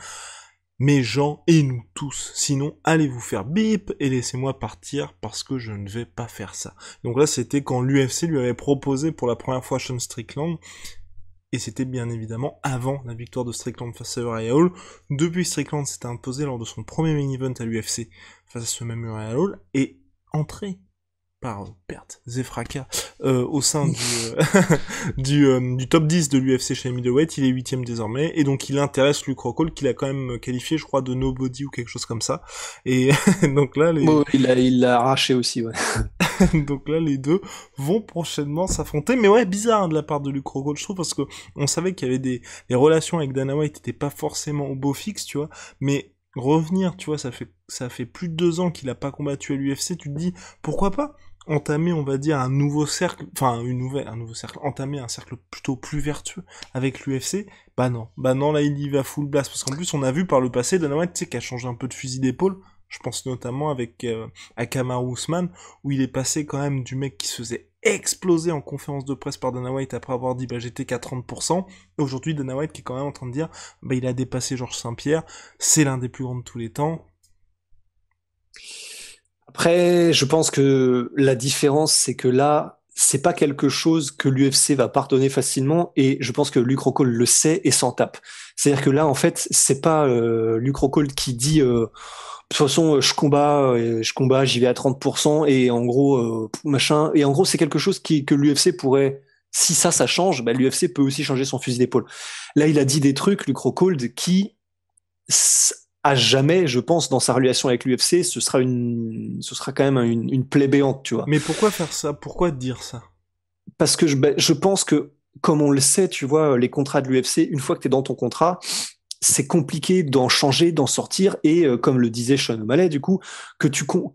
mes gens et nous tous. Sinon, allez vous faire bip et laissez-moi partir parce que je ne vais pas faire ça. Donc là, c'était quand l'UFC lui avait proposé pour la première fois Sean Strickland. Et c'était bien évidemment avant la victoire de Strickland face à Uriah Hall. Depuis, Strickland s'était imposé lors de son premier main event à l'UFC face à ce même Uriah Hall et entré par perte, Zefraka, au sein du top 10 de l'UFC chez middleweight, il est 8ème désormais, et donc il intéresse Luke Rockhold, qu'il a quand même qualifié, je crois, de nobody ou quelque chose comme ça, et donc là, Bon, il l'a arraché aussi, ouais. donc là, les deux vont prochainement s'affronter, mais ouais, bizarre hein, de la part de Luke Rockhold, je trouve, parce que on savait qu'il y avait les relations avec Dana White n'étaient pas forcément au beau fixe, tu vois, mais revenir, tu vois, ça fait plus de 2 ans qu'il a pas combattu à l'UFC, tu te dis, pourquoi pas entamer, on va dire, un nouveau cercle, enfin, un nouveau cercle, entamer un cercle plutôt plus vertueux avec l'UFC, bah non, là, il y va full blast, parce qu'en plus, on a vu par le passé, Dana White, tu sais, qui a changé un peu de fusil d'épaule, je pense notamment avec Kamaru Usman, où il est passé quand même du mec qui se faisait exploser en conférence de presse par Dana White après avoir dit bah j'étais qu'à 30%, et aujourd'hui Dana White qui est quand même en train de dire bah il a dépassé Georges Saint-Pierre, c'est l'un des plus grands de tous les temps. Après, je pense que la différence, c'est que là, c'est pas quelque chose que l'UFC va pardonner facilement, et je pense que Luke Rockhold le sait et s'en tape. C'est-à-dire que là, en fait, c'est pas Luke Rockhold qui dit de toute façon, je combats, j'y vais à 30%, et en gros, machin. Et en gros, c'est quelque chose que l'UFC pourrait, si ça change, bah, l'UFC peut aussi changer son fusil d'épaule. Là, il a dit des trucs, Luke Rockhold, qui à jamais, je pense, dans sa relation avec l'UFC, ce sera quand même une plaie béante, tu vois. Mais pourquoi faire ça? Pourquoi dire ça? Parce que je pense que, comme on le sait, tu vois, les contrats de l'UFC, une fois que tu es dans ton contrat, c'est compliqué d'en changer, d'en sortir, et comme le disait Sean O'Malley, du coup,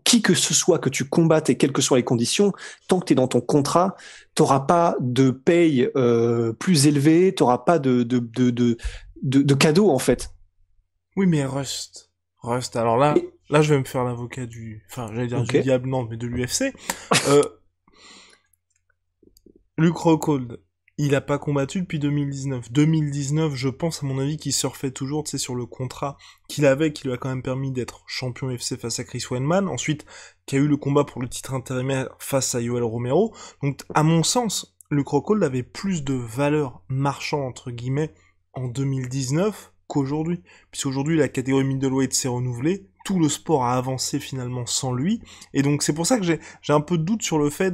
qui que ce soit que tu combattes et quelles que soient les conditions, tant que tu es dans ton contrat, t'auras pas de paye plus élevée, t'auras pas de cadeaux, en fait. Oui, mais Rust. Alors là, Et, là, je vais me faire l'avocat enfin, j'allais dire ok. du diable, non, mais de l'UFC. Euh, Luke Rockhold, il a pas combattu depuis 2019. 2019, je pense, à mon avis, qu'il surfait toujours, tu sais, sur le contrat qu'il avait, qui lui a quand même permis d'être champion UFC face à Chris Weidman. Ensuite, qui a eu le combat pour le titre intérimaire face à Yoel Romero. Donc, à mon sens, Luke Rockhold avait plus de valeur marchand, entre guillemets, en 2019 qu'aujourd'hui. Puisqu'aujourd'hui, la catégorie middleweight s'est renouvelée. Tout le sport a avancé finalement sans lui. Et donc, c'est pour ça que j'ai un peu de doute sur le fait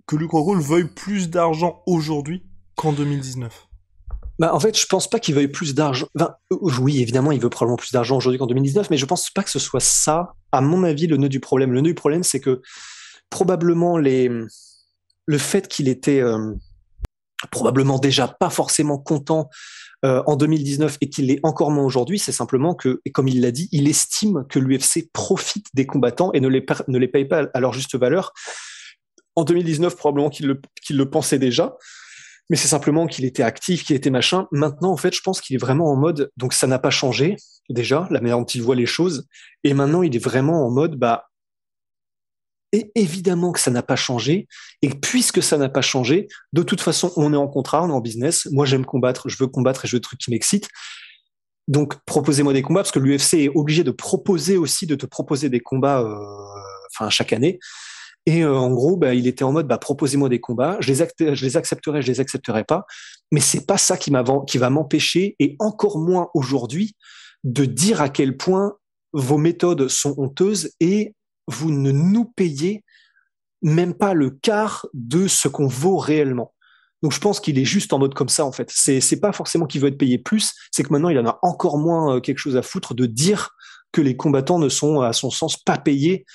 que Luke Rockhold veuille plus d'argent aujourd'hui qu'en 2019. Bah, en fait, je pense pas qu'il veuille plus d'argent. Enfin, oui, évidemment, il veut probablement plus d'argent aujourd'hui qu'en 2019, mais je pense pas que ce soit ça, à mon avis, le nœud du problème. Le nœud du problème, c'est que probablement le fait qu'il était probablement déjà pas forcément content en 2019 et qu'il l'est encore moins aujourd'hui, c'est simplement que, et comme il l'a dit, il estime que l'UFC profite des combattants et ne les paye pas à leur juste valeur. En 2019, probablement qu'il le pensait déjà, mais c'est simplement qu'il était actif, qu'il était machin. Maintenant, en fait, je pense qu'il est vraiment en mode, donc ça n'a pas changé, déjà, la manière dont il voit les choses, et maintenant, il est vraiment en mode, bah, et évidemment que ça n'a pas changé. Et puisque ça n'a pas changé, de toute façon, on est en contrat, on est en business. Moi, j'aime combattre, je veux combattre et je veux des trucs qui m'excitent. Donc, proposez-moi des combats parce que l'UFC est obligé de proposer aussi, de te proposer des combats, enfin, chaque année. Et en gros, bah, il était en mode, bah, proposez-moi des combats, je les accepterai, je les accepterai pas. Mais c'est pas ça qui va m'empêcher, et encore moins aujourd'hui, de dire à quel point vos méthodes sont honteuses et vous ne nous payez même pas le quart de ce qu'on vaut réellement. Donc je pense qu'il est juste en mode comme ça en fait. C'est pas forcément qu'il veut être payé plus, c'est que maintenant il en a encore moins quelque chose à foutre de dire que les combattants ne sont à son sens pas payés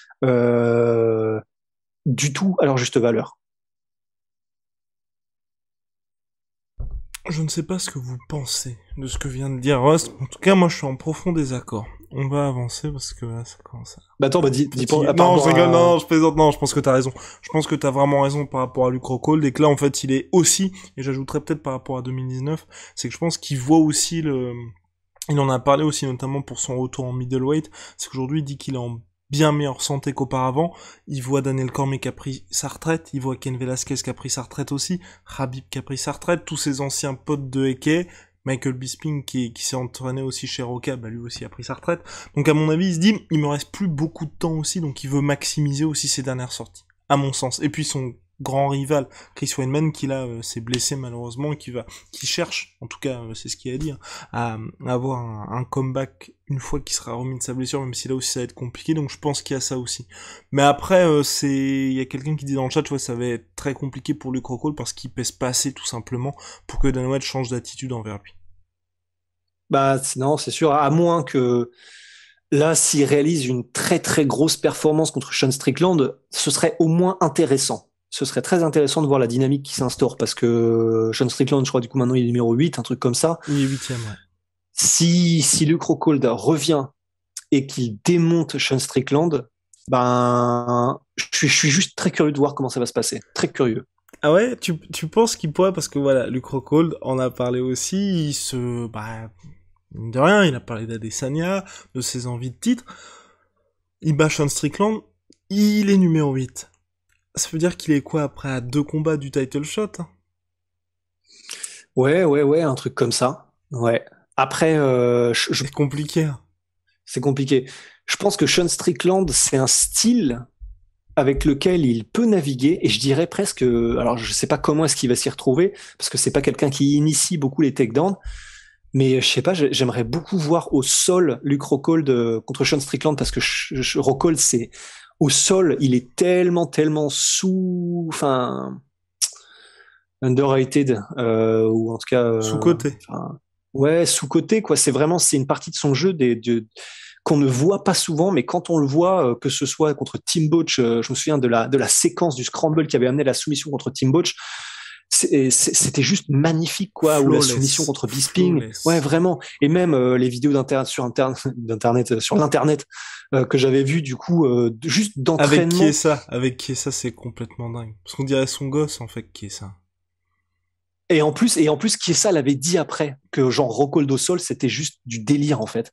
du tout à leur juste valeur. Je ne sais pas ce que vous pensez de ce que vient de dire Rust. En tout cas, moi, je suis en profond désaccord. On va avancer parce que là, ça commence à Bah attends, bah dis pas fatiguer. par Non, je rapport rigole, à. non, je plaisante, non, je pense que t'as raison. Je pense que t'as vraiment raison par rapport à Luke Rockhold et que là, en fait, il est aussi, et j'ajouterais peut-être par rapport à 2019, c'est que je pense qu'il voit aussi il en a parlé aussi notamment pour son retour en middleweight, c'est qu'aujourd'hui il dit qu'il est en bien meilleure santé qu'auparavant, il voit Daniel Cormier qui a pris sa retraite, il voit Ken Velasquez qui a pris sa retraite aussi, Khabib qui a pris sa retraite, tous ses anciens potes de Eke, Michael Bisping qui s'est entraîné aussi chez Roca, bah lui aussi a pris sa retraite. Donc à mon avis, il se dit, il me reste plus beaucoup de temps aussi, donc il veut maximiser aussi ses dernières sorties, à mon sens. Et puis son grand rival, Chris Weidman, qui là s'est blessé malheureusement, qui cherche, en tout cas c'est ce qu'il a dit, à avoir un comeback une fois qu'il sera remis de sa blessure, même si là aussi ça va être compliqué, donc je pense qu'il y a ça aussi. Mais après, il y a quelqu'un qui dit dans le chat, tu vois, ça va être très compliqué pour Luke Rockhold parce qu'il pèse pas assez tout simplement pour que Dana White change d'attitude envers lui. Bah non, c'est sûr, à moins que là, s'il réalise une très très grosse performance contre Sean Strickland, ce serait au moins intéressant. Ce serait très intéressant de voir la dynamique qui s'instaure parce que Sean Strickland, je crois du coup maintenant il est numéro 8, un truc comme ça. Il est huitième, ouais. Si Luke Rockhold revient et qu'il démonte Sean Strickland, ben je suis juste très curieux de voir comment ça va se passer. Très curieux. Ah ouais, tu penses qu'il pourrait, parce que voilà, Luke Rockhold en a parlé aussi, mine de rien, il a parlé d'Adesanya, de ses envies de titre, il bat Sean Strickland, il est numéro 8. Ça veut dire qu'il est quoi après à 2 combats du title shot, hein? Ouais, un truc comme ça. Ouais. Après, C'est compliqué, hein. c'est compliqué. Je pense que Sean Strickland, c'est un style avec lequel il peut naviguer et je dirais presque, alors je sais pas comment est-ce qu'il va s'y retrouver parce que c'est pas quelqu'un qui initie beaucoup les takedowns, mais je sais pas, j'aimerais beaucoup voir au sol Luke Rockhold contre Sean Strickland parce que Rockhold c'est au sol, il est tellement enfin underrated ou en tout cas, Sous-côté. enfin, Ouais, sous-côté, quoi. C'est une partie de son jeu qu'on ne voit pas souvent, mais quand on le voit, que ce soit contre Tim Boetsch, je me souviens de la séquence du scramble qui avait amené la soumission contre Tim Boetsch. C'était juste magnifique, quoi. Ou la soumission Flawless. contre Bisping. Ouais, Flawless. vraiment. Et même les vidéos d'internet sur l'internet que j'avais vu du coup, juste d'entraînement. Avec Chiesa, c'est complètement dingue. Parce qu'on dirait son gosse, en fait, Chiesa. Et en plus, Chiesa l'avait dit après que genre Rockhold au sol, c'était juste du délire en fait.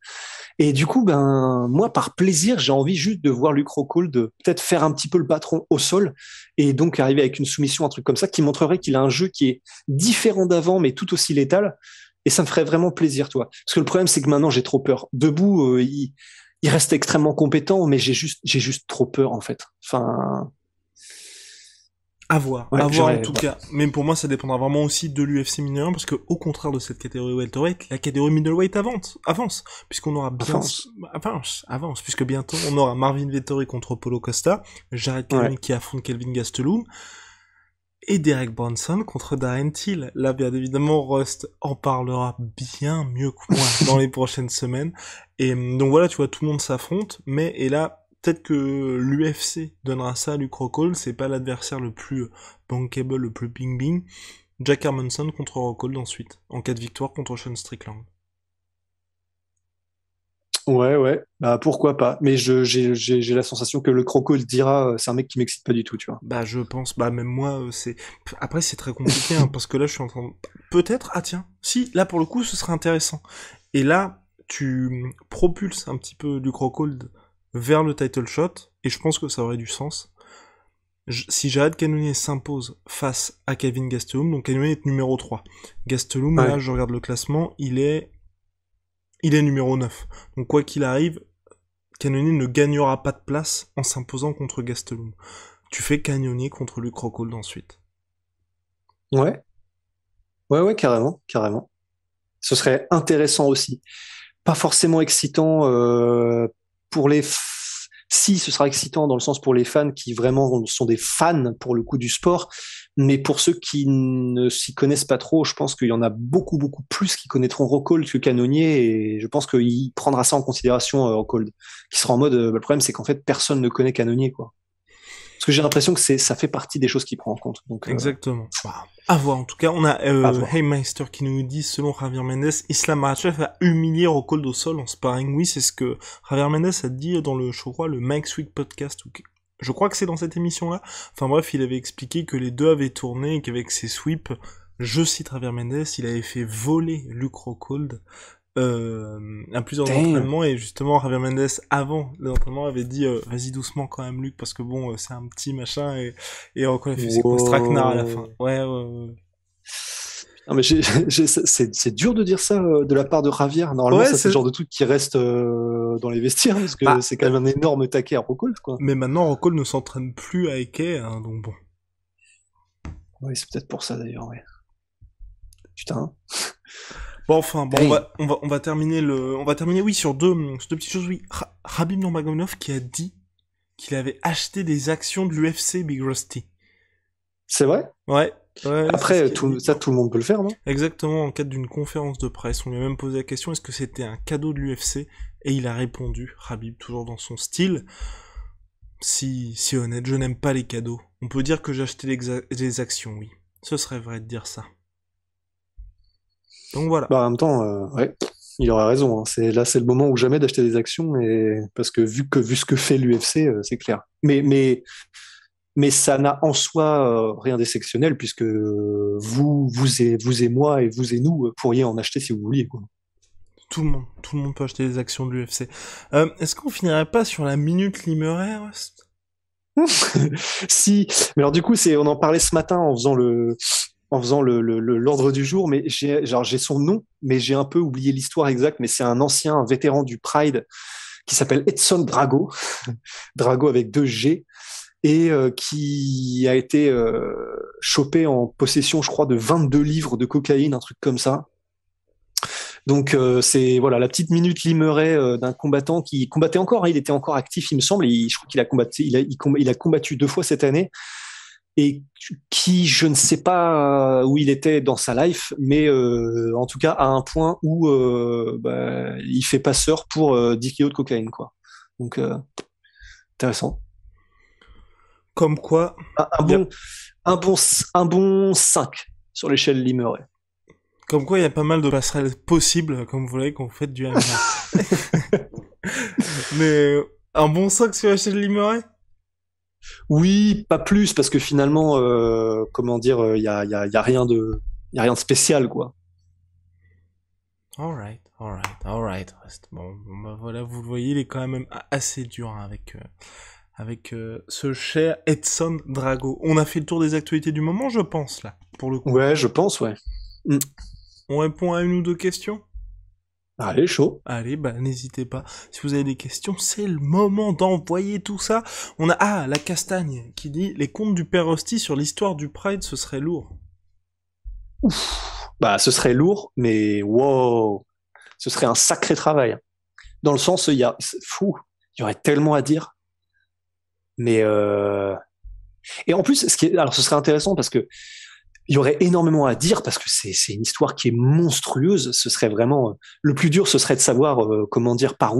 Et du coup, ben moi, par plaisir, j'ai envie juste de voir Luke Rockhold peut-être faire un petit peu le patron au sol et donc arriver avec une soumission, un truc comme ça, qui montrerait qu'il a un jeu qui est différent d'avant, mais tout aussi létal. Et ça me ferait vraiment plaisir, toi. Parce que le problème, c'est que maintenant, j'ai trop peur. Debout, il reste extrêmement compétent, mais j'ai juste trop peur en fait. Enfin, À ouais, voir en j'aurais. tout cas. Mais pour moi, ça dépendra vraiment aussi de l'UFC mineure, parce que au contraire de cette catégorie welterweight, la catégorie middleweight avance, puisqu'on aura bien, Enfin, avance, puisque bientôt on aura Marvin Vettori contre Paulo Costa, Jared ouais. Cannonier qui affronte Kelvin Gastelum, et Derek Brunson contre Darren Till. Là, bien évidemment, Rust en parlera bien mieux que moi dans les prochaines semaines. Et donc voilà, tu vois, tout le monde s'affronte, et là, peut-être que l'UFC donnera ça à Luke Rockhold, c'est pas l'adversaire le plus bankable, le plus bing-bing. Jack Hermanson contre Rockhold ensuite, en cas de victoire contre Sean Strickland. Ouais, ouais, bah pourquoi pas. Mais j'ai la sensation que le croco le dira, c'est un mec qui m'excite pas du tout, tu vois. Bah je pense, bah même moi, c'est... Après c'est très compliqué, hein, parce que là je suis en train de... Peut-être, ah tiens, si, là pour le coup ce serait intéressant. Et là, tu propulses un petit peu du Rockhold vers le title shot, et je pense que ça aurait du sens. Si Jared Cannonier s'impose face à Kevin Gastelum, donc Cannonier est numéro 3. Gastelum, là Ouais, je regarde le classement, il est numéro 9. Donc quoi qu'il arrive, Cannonier ne gagnera pas de place en s'imposant contre Gastelum. Tu fais Cannonier contre Luke Rockhold ensuite. ouais, ouais, ouais, carrément, carrément. Ce serait intéressant aussi. Pas forcément excitant pour si, ce sera excitant dans le sens pour les fans qui vraiment sont des fans pour le coup du sport, mais pour ceux qui ne s'y connaissent pas trop, je pense qu'il y en a beaucoup, beaucoup plus qui connaîtront Rockhold que Cannonier, et je pense qu'il prendra ça en considération, Rockhold, qui sera en mode, le problème c'est qu'en fait personne ne connaît Cannonier, quoi. Parce que j'ai l'impression que ça fait partie des choses qu'il prend en compte. Donc, Exactement. Bah, à voir. En tout cas, on a à voir. Heymeister qui nous dit, selon Javier Mendes, Islam Makhachev a humilié Rockhold au sol en sparring. Oui, c'est ce que Javier Mendes a dit dans le, je crois, le Mike's Week podcast. Je crois que c'est dans cette émission-là. Enfin bref, il avait expliqué que les deux avaient tourné et qu'avec ses sweeps, je cite Javier Mendes, il avait fait voler Luke Rockhold à plusieurs Damn. entraînements, et justement Javier Mendes avant les entraînements avait dit vas-y doucement quand même Luc, parce que bon c'est un petit machin, et Rocco a fait c'est quoi Straknar à la fin. Wow. Ouais, ouais, ouais. Non, mais c'est dur de dire ça de la part de Javier. Normalement, Ouais, ça, c'est le c'est... genre de truc qui reste dans les vestiaires, parce que Bah, c'est quand même un énorme taquet à Rockhold, quoi. mais maintenant Rocco ne s'entraîne plus à Eke, hein, donc bon. Oui, c'est peut-être pour ça, d'ailleurs, ouais. Putain. Bon enfin, bon Damn. on va terminer oui sur deux petites choses, oui. Khabib Nurmagomedov qui a dit qu'il avait acheté des actions de l'UFC Big Rusty. C'est vrai? Ouais, ouais, c'est ce Après, qu'il a dit. tout le monde peut le faire, non? Exactement, en cadre d'une conférence de presse, on lui a même posé la question est-ce que c'était un cadeau de l'UFC, et il a répondu, Khabib, toujours dans son style, si honnête, je n'aime pas les cadeaux. On peut dire que j'ai acheté les actions, oui. Ce serait vrai de dire ça. Donc voilà. Bah, en même temps, ouais, il aurait raison, hein. Là, c'est le moment ou jamais d'acheter des actions, et parce que vu ce que fait l'UFC, c'est clair. Mais ça n'a en soi rien d'exceptionnel, puisque vous et moi et vous et nous pourriez en acheter si vous vouliez, quoi. Tout le monde peut acheter des actions de l'UFC. Est-ce qu'on finirait pas sur la minute liméraire, Rust? Si, mais alors du coup, on en parlait ce matin en faisant l'ordre du jour, mais j'ai son nom, mais j'ai un peu oublié l'histoire exacte, mais c'est un ancien vétéran du Pride qui s'appelle Edson Drago, Drago avec deux G, et qui a été chopé en possession, je crois, de 22 livres de cocaïne, un truc comme ça. Donc c'est voilà la petite minute limeray d'un combattant qui combattait encore, hein, il était encore actif, il me semble, je crois qu'il a combattu, il a combattu 2 fois cette année. et qui, je ne sais pas où il était dans sa life, mais en tout cas à un point où il fait passeur pour 10 kilos de cocaïne, quoi. Donc intéressant. Comme quoi, Un il y a, bon, un bon 5 sur l'échelle Limeray. comme quoi, il y a pas mal de passerelles possibles, comme vous voyez, quand vous faites du MMA. Mais un bon 5 sur la chaîne Limeray? Oui, pas plus, parce que finalement, comment dire, il y a rien de, y a rien de spécial, quoi. Alright, alright, alright. Bon, bah voilà, vous le voyez, il est quand même assez dur hein, avec ce cher Edson Drago. On a fait le tour des actualités du moment, je pense, là, pour le coup. Ouais, je pense, ouais. Mm. On répond à une ou deux questions? Allez, chaud. Allez, bah n'hésitez pas. Si vous avez des questions, c'est le moment d'envoyer tout ça. On a la Castagne qui dit les contes du Père Hostie sur l'histoire du Pride, ce serait lourd. Bah, ce serait lourd, mais wow, ce serait un sacré travail. Dans le sens, c'est fou, il y aurait tellement à dire. Mais et en plus, alors ce serait intéressant parce que il y aurait énormément à dire parce que c'est une histoire qui est monstrueuse. Ce serait vraiment le plus dur, ce serait de savoir comment dire par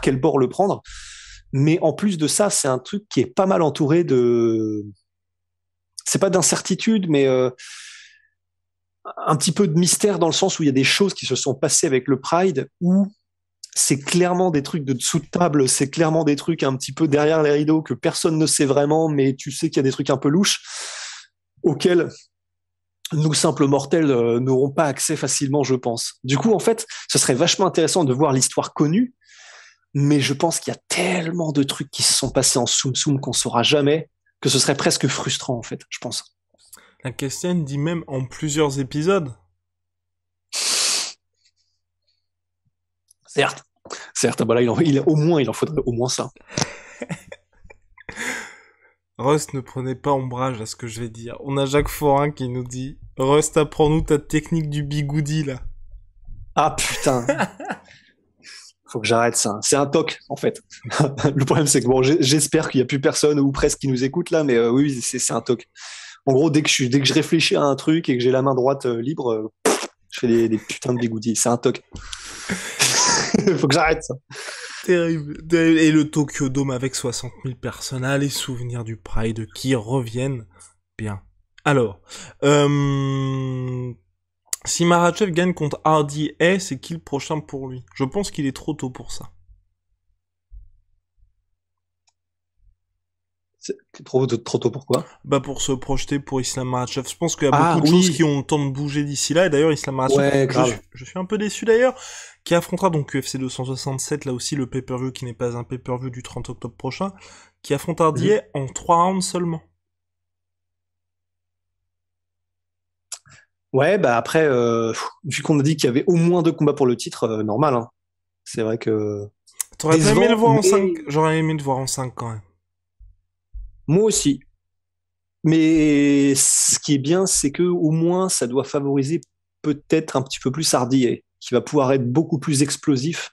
quel bord le prendre. Mais en plus de ça, c'est un truc qui est pas mal entouré de, c'est pas d'incertitude, mais un petit peu de mystère dans le sens où il y a des choses qui se sont passées avec le Pride où c'est clairement des trucs de dessous de table, c'est clairement des trucs un petit peu derrière les rideaux que personne ne sait vraiment, mais tu sais qu'il y a des trucs un peu louches auxquels nous simples mortels n'auront pas accès facilement, je pense. Du coup, en fait, ce serait vachement intéressant de voir l'histoire connue, mais je pense qu'il y a tellement de trucs qui se sont passés en soum-soum qu'on saura jamais, que ce serait presque frustrant, en fait, je pense. La Castagne dit même en plusieurs épisodes. Certes, certes, bah là, il en faudrait au moins ça. Rust, ne prenez pas ombrage à ce que je vais dire. On a Jacques Forin qui nous dit Rust, apprends-nous ta technique du bigoudi, là. Ah putain, faut que j'arrête ça. C'est un toc, en fait. Le problème, c'est que bon, j'espère qu'il y a plus personne ou presque qui nous écoute là, mais oui, c'est un toc. En gros, dès que je réfléchis à un truc et que j'ai la main droite libre, je fais des putains de bigoudis. C'est un toc. Faut que j'arrête ça. Terrible. Et le Tokyo Dome avec 60 000 personnes. Ah, les souvenirs du Pride qui reviennent. Bien. Alors, si Makhachev gagne contre RDA, c'est qui le prochain pour lui? Je pense qu'il est trop tôt pour ça. C'est trop tôt, pourquoi? Bah pour se projeter pour Islam Makhachev. Je pense qu'il y a Ah beaucoup de choses oui, qui ont le temps de bouger d'ici là. Et d'ailleurs, Islam Makhachev, ouais, grave. je suis un peu déçu d'ailleurs, qui affrontera donc UFC 267, là aussi le pay-per-view qui n'est pas un pay-per-view du 30 octobre prochain, qui affronte Mhm. RDA en 3 rounds seulement. Ouais, bah après, vu qu'on a dit qu'il y avait au moins 2 combats pour le titre, normal, hein. C'est vrai que T'aurais pas aimé le décevant, voir en 5? mais J'aurais aimé le voir en 5 quand même. moi aussi. Mais ce qui est bien, c'est que au moins, ça doit favoriser peut-être un petit peu plus Hardy, qui va pouvoir être beaucoup plus explosif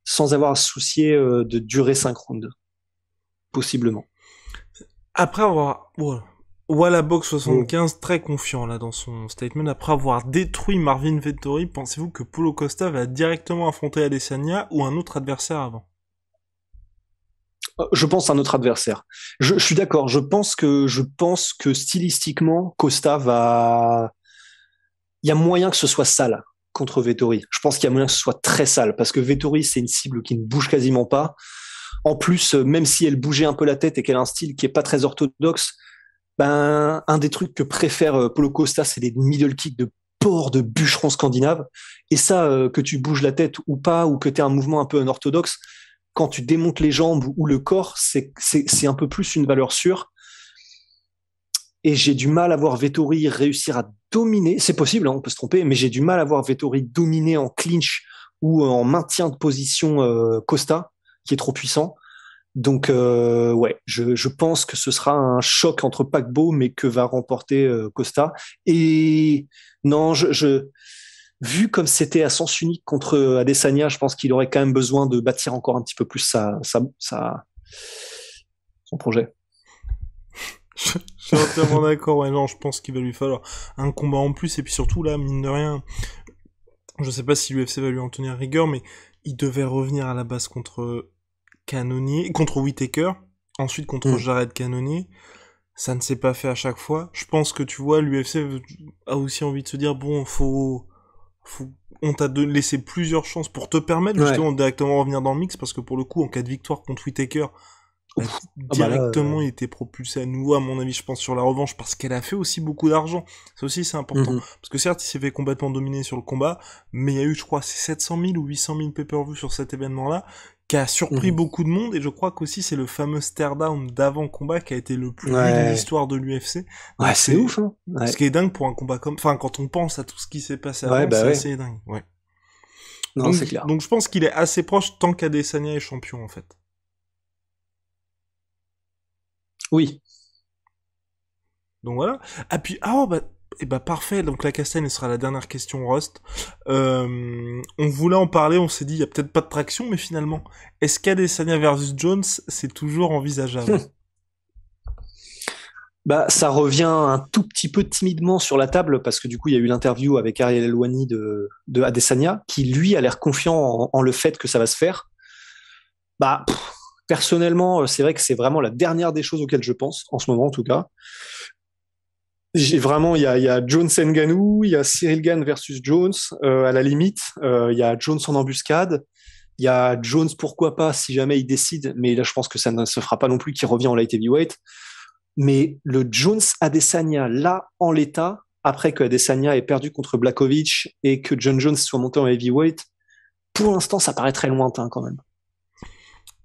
sans avoir à se soucier de durer 5 rounds, possiblement. Après avoir... Voilà. Wallabox Oh. 75 très confiant là dans son statement. Après avoir détruit Marvin Vettori, pensez-vous que Paulo Costa va directement affronter Adesanya ou un autre adversaire avant? Je pense à notre adversaire. Je suis d'accord. Je pense que stylistiquement, Costa va. Il y a moyen que ce soit sale contre Vettori. Je pense qu'il y a moyen que ce soit très sale parce que Vettori, c'est une cible qui ne bouge quasiment pas. En plus, même si elle bougeait un peu la tête et qu'elle a un style qui est pas très orthodoxe, ben un des trucs que préfère Paulo Costa, c'est des middle kicks de porc de bûcheron scandinave. Et ça, que tu bouges la tête ou pas, ou que tu aies un mouvement un peu unorthodoxe, quand tu démontes les jambes ou le corps, c'est un peu plus une valeur sûre. Et j'ai du mal à voir Vettori réussir à dominer. C'est possible, hein, on peut se tromper, mais j'ai du mal à voir Vettori dominer en clinch ou en maintien de position Costa, qui est trop puissant. Donc ouais, je pense que ce sera un choc entre paquebots, mais que va remporter Costa. Et non, vu comme c'était à sens unique contre Adesanya, je pense qu'il aurait quand même besoin de bâtir encore un petit peu plus son projet. Je suis entièrement d'accord, ouais, non, je pense qu'il va lui falloir un combat en plus, et puis surtout, là, mine de rien, je sais pas si l'UFC va lui en tenir rigueur, mais il devait revenir à la base contre Cannonier, contre Whittaker, ensuite contre Hmm. Jared Cannonier. Ça ne s'est pas fait à chaque fois. Je pense que tu vois, l'UFC a aussi envie de se dire bon, faut, on t'a laissé plusieurs chances pour te permettre Ouais. justement de directement revenir dans le mix parce que pour le coup, en cas de victoire contre Whittaker, bah, Ouf. Ah bah là, directement il était propulsé à nouveau, à mon avis, je pense, sur la revanche parce qu'elle a fait aussi beaucoup d'argent. Ça aussi, c'est important. mhm, Parce que certes, il s'est fait complètement dominer sur le combat, mais il y a eu, je crois, c'est 700 000 ou 800 000 pay-per-view sur cet événement-là, qui a surpris mhm. beaucoup de monde, et je crois qu'aussi c'est le fameux stare-down d'avant-combat qui a été le plus vu de Ouais. l'histoire de l'UFC. Ouais, Donc c'est c'est, ouf, hein. ce Ouais. qui est dingue pour un combat comme, enfin, quand on pense à tout ce qui s'est passé Ouais, avant, bah c'est ouais. assez dingue, ouais. Non, Donc, c'est clair. donc je pense qu'il est assez proche tant qu'Adesanya est champion, en fait. Oui. Donc voilà. Ah puis ah bah et bah parfait. Donc la castagne sera la dernière question Rust. On voulait en parler, on s'est dit il y a peut-être pas de traction, mais finalement, est-ce qu'Adesanya versus Jones c'est toujours envisageable? Bah, ça revient un tout petit peu timidement sur la table parce que du coup, il y a eu l'interview avec Ariel Helwani de Adesanya qui, lui, a l'air confiant en le fait que ça va se faire. Bah, personnellement, c'est vrai que c'est vraiment la dernière des choses auxquelles je pense, en ce moment en tout cas. J'ai vraiment, il y a Jones Ngannou, il y a Cyril Gane versus Jones, à la limite. Il y a Jones en embuscade. Il y a Jones, pourquoi pas, si jamais il décide, mais là, je pense que ça ne se fera pas non plus, qui revient en light heavyweight. Mais le Jones Adesanya, là, en l'état, après que Adesanya ait perdu contre Blakovic et que John Jones soit monté en heavyweight, pour l'instant, ça paraît très lointain quand même.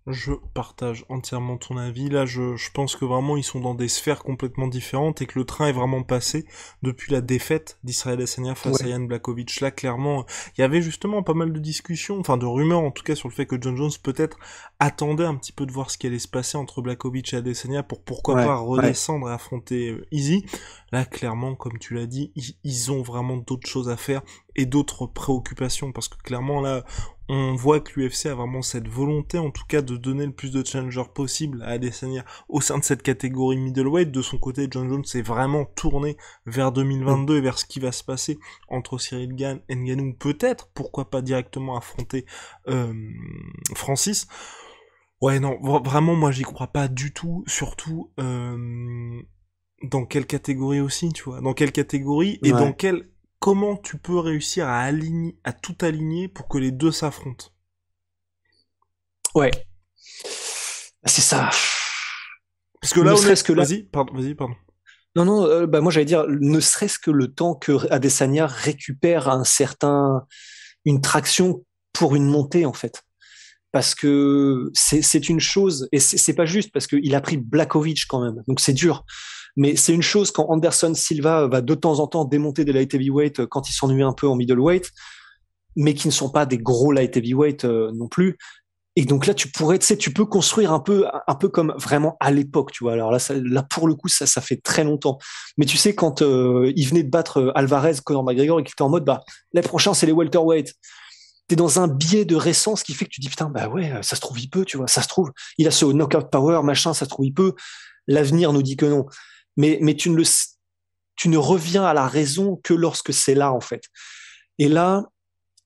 Je partage entièrement ton avis. Là, je pense que vraiment ils sont dans des sphères complètement différentes et que le train est vraiment passé depuis la défaite d'Israël Adesanya face à Ouais, Jan Blachowicz. Là, clairement, il y avait justement pas mal de discussions, enfin de rumeurs en tout cas sur le fait que John Jones peut-être attendait un petit peu de voir ce qui allait se passer entre Blachowicz et Adesanya pour pourquoi ouais, pas ouais. redescendre et affronter Easy. Là, clairement, comme tu l'as dit, ils ont vraiment d'autres choses à faire et d'autres préoccupations parce que clairement là on voit que l'UFC a vraiment cette volonté, en tout cas, de donner le plus de challengers possible à Adesanya au sein de cette catégorie middleweight. De son côté, John Jones s'est vraiment tourné vers Mm. 2022 et vers ce qui va se passer entre Cyril Gane et Ngannou. Peut-être, pourquoi pas directement affronter euh, Francis. Ouais, non, vraiment, moi, j'y crois pas du tout. Surtout, dans quelle catégorie aussi, tu vois, dans quelle catégorie et dans Ouais, quelle comment tu peux réussir à aligner à tout aligner pour que les deux s'affrontent. ouais. C'est ça. Parce que Ne là serait-ce honnête, que là, vas-y pardon. non, non, bah moi j'allais dire, ne serait-ce que le temps que Adesanya récupère une traction pour une montée en fait. Parce que c'est une chose, et c'est pas juste, parce qu'il a pris Blakovic quand même, donc c'est dur. Mais c'est une chose quand Anderson Silva va de temps en temps démonter des light heavyweight quand il s'ennuie un peu en middleweight, mais qui ne sont pas des gros light heavyweight non plus. Et donc là, tu pourrais, tu sais, tu peux construire un peu comme vraiment à l'époque, tu vois. Alors là, là pour le coup, ça fait très longtemps. Mais tu sais, quand il venait de battre Alvarez, Conor McGregor, et qu'il était en mode, bah, les prochains, c'est les welterweight. T'es dans un biais de récence qui fait que tu dis, putain, bah ouais, ça se trouve, il peut, tu vois. Ça se trouve, il a ce knockout power, machin, ça se trouve, il peut. L'avenir nous dit que non. Mais tu ne reviens à la raison que lorsque c'est là, en fait. Et là,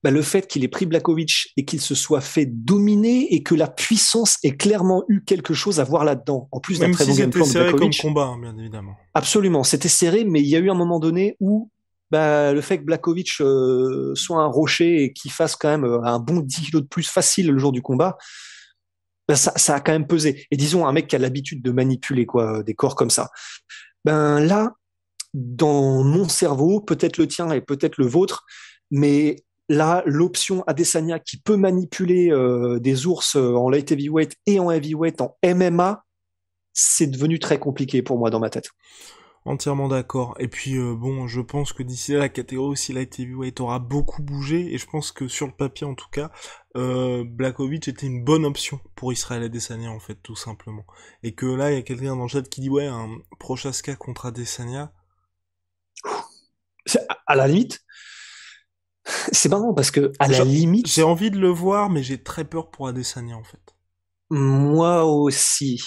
bah, le fait qu'il ait pris Blakovic et qu'il se soit fait dominer et que la puissance ait clairement eu quelque chose à voir là-dedans, en plus d'un Même très si bon game c'était plan de serré comme Blakovic. combat, hein, bien évidemment. Absolument, c'était serré, mais il y a eu un moment donné où bah, le fait que Blakovic soit un rocher et qu'il fasse quand même un bon 10 kilos de plus facile le jour du combat, bah, ça a quand même pesé. Et disons, un mec qui a l'habitude de manipuler quoi, des corps comme ça. Ben là, dans mon cerveau, peut-être le tien et peut-être le vôtre, mais là, l'option Adesanya qui peut manipuler des ours en light heavyweight et en heavyweight en MMA, c'est devenu très compliqué pour moi dans ma tête. Entièrement d'accord. Et puis bon, je pense que d'ici là, la catégorie aussi light heavyweight aura beaucoup bougé, et je pense que sur le papier en tout cas, Blachowicz était une bonne option pour Israël Adesanya en fait, tout simplement. Et que là, il y a quelqu'un dans le chat qui dit ouais, un Prochaska contre Adesanya. À la limite, c'est marrant parce que à la Je- J'ai limite, envie de le voir, mais j'ai très peur pour Adesanya en fait. moi aussi.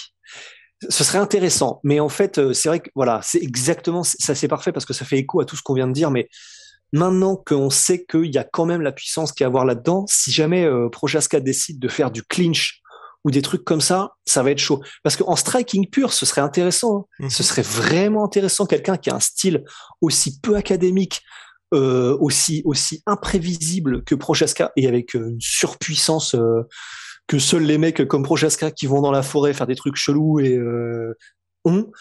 Ce serait intéressant, mais en fait, c'est vrai que voilà, c'est exactement ça, c'est parfait parce que ça fait écho à tout ce qu'on vient de dire. Mais maintenant qu'on sait qu'il y a quand même la puissance qu'il y a à voir là-dedans, si jamais Prochaska décide de faire du clinch ou des trucs comme ça va être chaud. Parce qu'en striking pur, ce serait intéressant. Hein. Ce Mhm. serait vraiment intéressant, quelqu'un qui a un style aussi peu académique, aussi imprévisible que Prochaska et avec une surpuissance que seuls les mecs comme Prochaska qui vont dans la forêt faire des trucs chelous ont,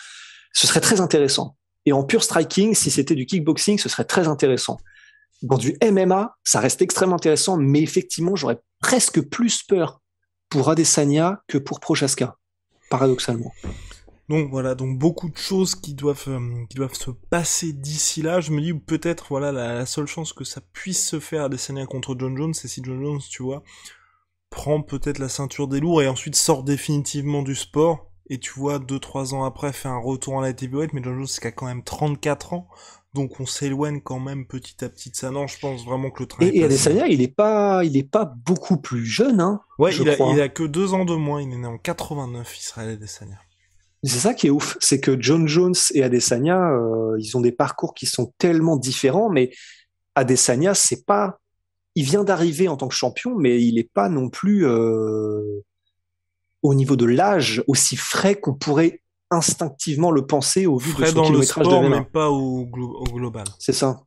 ce serait très intéressant. Et en pur striking, si c'était du kickboxing, ce serait très intéressant. Dans du MMA, ça reste extrêmement intéressant, mais effectivement, j'aurais presque plus peur pour Adesanya que pour Prochaska, paradoxalement. Donc voilà, donc beaucoup de choses qui doivent se passer d'ici là. Je me dis peut-être voilà la seule chance que ça puisse se faire Adesanya contre John Jones, c'est si John Jones, tu vois, prend peut-être la ceinture des lourds et ensuite sort définitivement du sport. Et tu vois, 2-3 ans après, fait un retour à la heavyweight, mais John Jones, c'est qu'il a quand même 34 ans. Donc on s'éloigne quand même petit à petit de ça. Non, je pense vraiment que le train est Et passé. Adesanya, il est pas beaucoup plus jeune, hein, Ouais, je il a crois. que 2 ans de moins, il est né en 89, Israël Adesanya. C'est ça qui est ouf, c'est que John Jones et Adesanya, ils ont des parcours qui sont tellement différents, mais Adesanya, c'est pas, il vient d'arriver en tant que champion, mais il est pas non plus au niveau de l'âge aussi frais qu'on pourrait instinctivement le penser au vu de Frais son dans le kilométrage de sport, mais MMA. pas au global. C'est ça.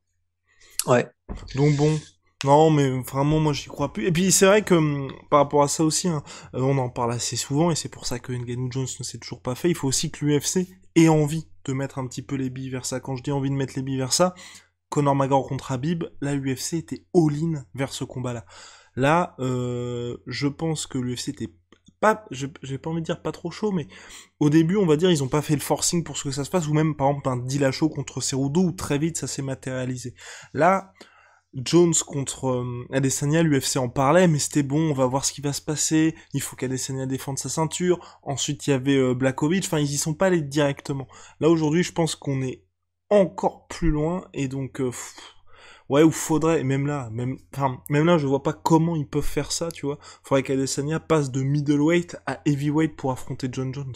Ouais. Donc bon, non, mais vraiment, moi, j'y crois plus. Et puis, c'est vrai que, par rapport à ça aussi, hein, on en parle assez souvent, et c'est pour ça que Ngannou Jones ne s'est toujours pas fait. Il faut aussi que l'UFC ait envie de mettre un petit peu les billes vers ça. Quand je dis envie de mettre les billes vers ça, Conor McGregor contre Habib, la UFC était all-in vers ce combat-là. Là, je pense que l'UFC était pas, j'ai pas envie de dire pas trop chaud, mais au début, on va dire, ils ont pas fait le forcing pour ce que ça se passe, ou même, par exemple, un Dillashaw contre Cerudo, où très vite, ça s'est matérialisé. Là, Jones contre Adesanya, l'UFC en parlait, mais c'était bon, on va voir ce qui va se passer, il faut qu'Adesanya défende sa ceinture, ensuite il y avait Blachowicz, enfin ils y sont pas allés directement. Là aujourd'hui je pense qu'on est encore plus loin, et donc ouais, ou faudrait, même là je vois pas comment ils peuvent faire ça, tu vois, faudrait qu'Adesanya passe de middleweight à heavyweight pour affronter John Jones.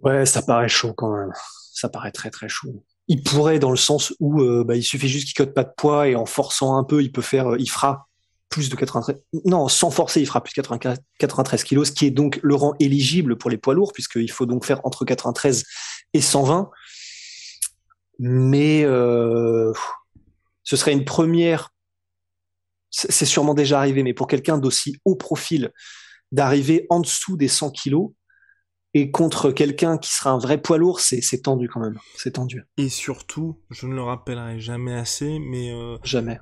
Ouais, ça paraît chaud quand même. Ça paraît très très chaud. Il pourrait dans le sens où il suffit juste qu'il cote pas de poids et en forçant un peu, il fera plus de 93. Non, sans forcer, il fera plus de 93 kilos, ce qui est donc le rang éligible pour les poids lourds, puisqu'il faut donc faire entre 93 et 120. Mais ce serait une première. C'est sûrement déjà arrivé, mais pour quelqu'un d'aussi haut profil, d'arriver en dessous des 100 kilos, et contre quelqu'un qui sera un vrai poids lourd, c'est tendu quand même. C'est tendu. Et surtout, je ne le rappellerai jamais assez, mais Jamais.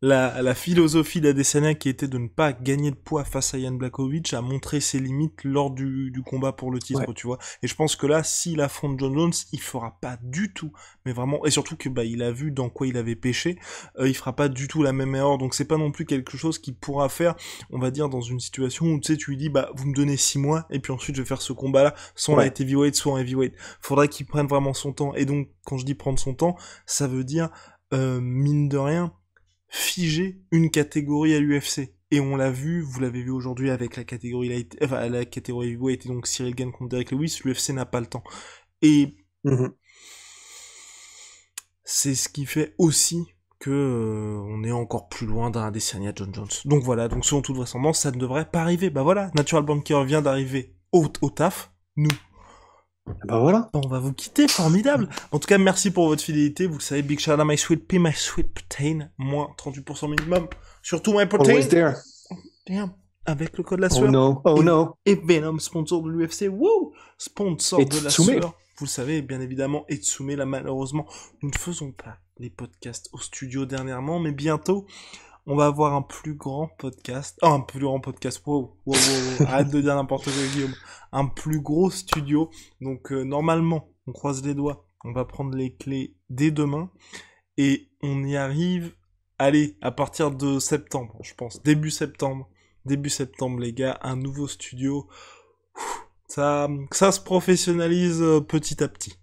la philosophie d'Adesanya qui était de ne pas gagner de poids face à Jan Blachowicz a montré ses limites lors du combat pour le Ouais. titre, tu vois. Et je pense que là, s'il affronte John Jones, il fera pas du tout, mais vraiment, et surtout que bah il a vu dans quoi il avait péché, il fera pas du tout la même erreur, donc c'est pas non plus quelque chose qu'il pourra faire, on va dire, dans une situation où tu sais, tu lui dis, bah vous me donnez 6 mois, et puis ensuite je vais faire ce combat-là, soit en Ouais. light heavyweight, soit en heavyweight. Faudrait qu'il prenne vraiment son temps, et donc, quand je dis prendre son temps, ça veut dire, mine de rien, figer une catégorie à l'UFC. Et on l'a vu, vous l'avez vu aujourd'hui avec la catégorie light, enfin, la catégorie heavyweight et donc Cyril Gane contre Derek Lewis, l'UFC n'a pas le temps. Et Mhm. c'est ce qui fait aussi que on est encore plus loin d'un Adesanya John Jones. Donc voilà, donc selon toute vraisemblance, ça ne devrait pas arriver. Bah voilà, Natural Banker vient d'arriver au taf. Nous, Bah voilà. on va vous quitter, formidable. En tout cas, merci pour votre fidélité. Vous le savez, big shout out à my sweet pea, my sweet protein, moins 38% minimum. Surtout my protein. Always there. Damn. Avec le code la Oh sueur. no. Oh no. Et Venom, sponsor de l'UFC. Wouh! Sponsor Et de la Tsume. sueur. Vous le savez, bien évidemment, et Tsume, là, malheureusement, nous ne faisons pas les podcasts au studio dernièrement, mais bientôt, on va avoir un plus grand podcast. Oh, un plus grand podcast. Wow, wow, wow, wow. Arrête de dire n'importe quoi, Guillaume. Un plus gros studio. Donc, normalement, on croise les doigts. On va prendre les clés dès demain. Et on y arrive, allez, à partir de septembre, je pense. Début septembre. Début septembre, les gars. Un nouveau studio. Ça se professionnalise petit à petit.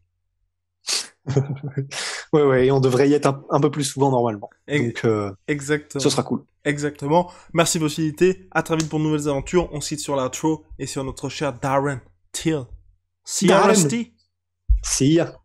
Ouais, ouais, et on devrait y être un peu plus souvent normalement. E- Donc, Exactement. ce sera cool. Exactement. Merci de votre fidélité. À très vite pour de nouvelles aventures. On se quitte sur l'outro et sur notre cher Darren Till. See ya, Darren, Rusty. see ya.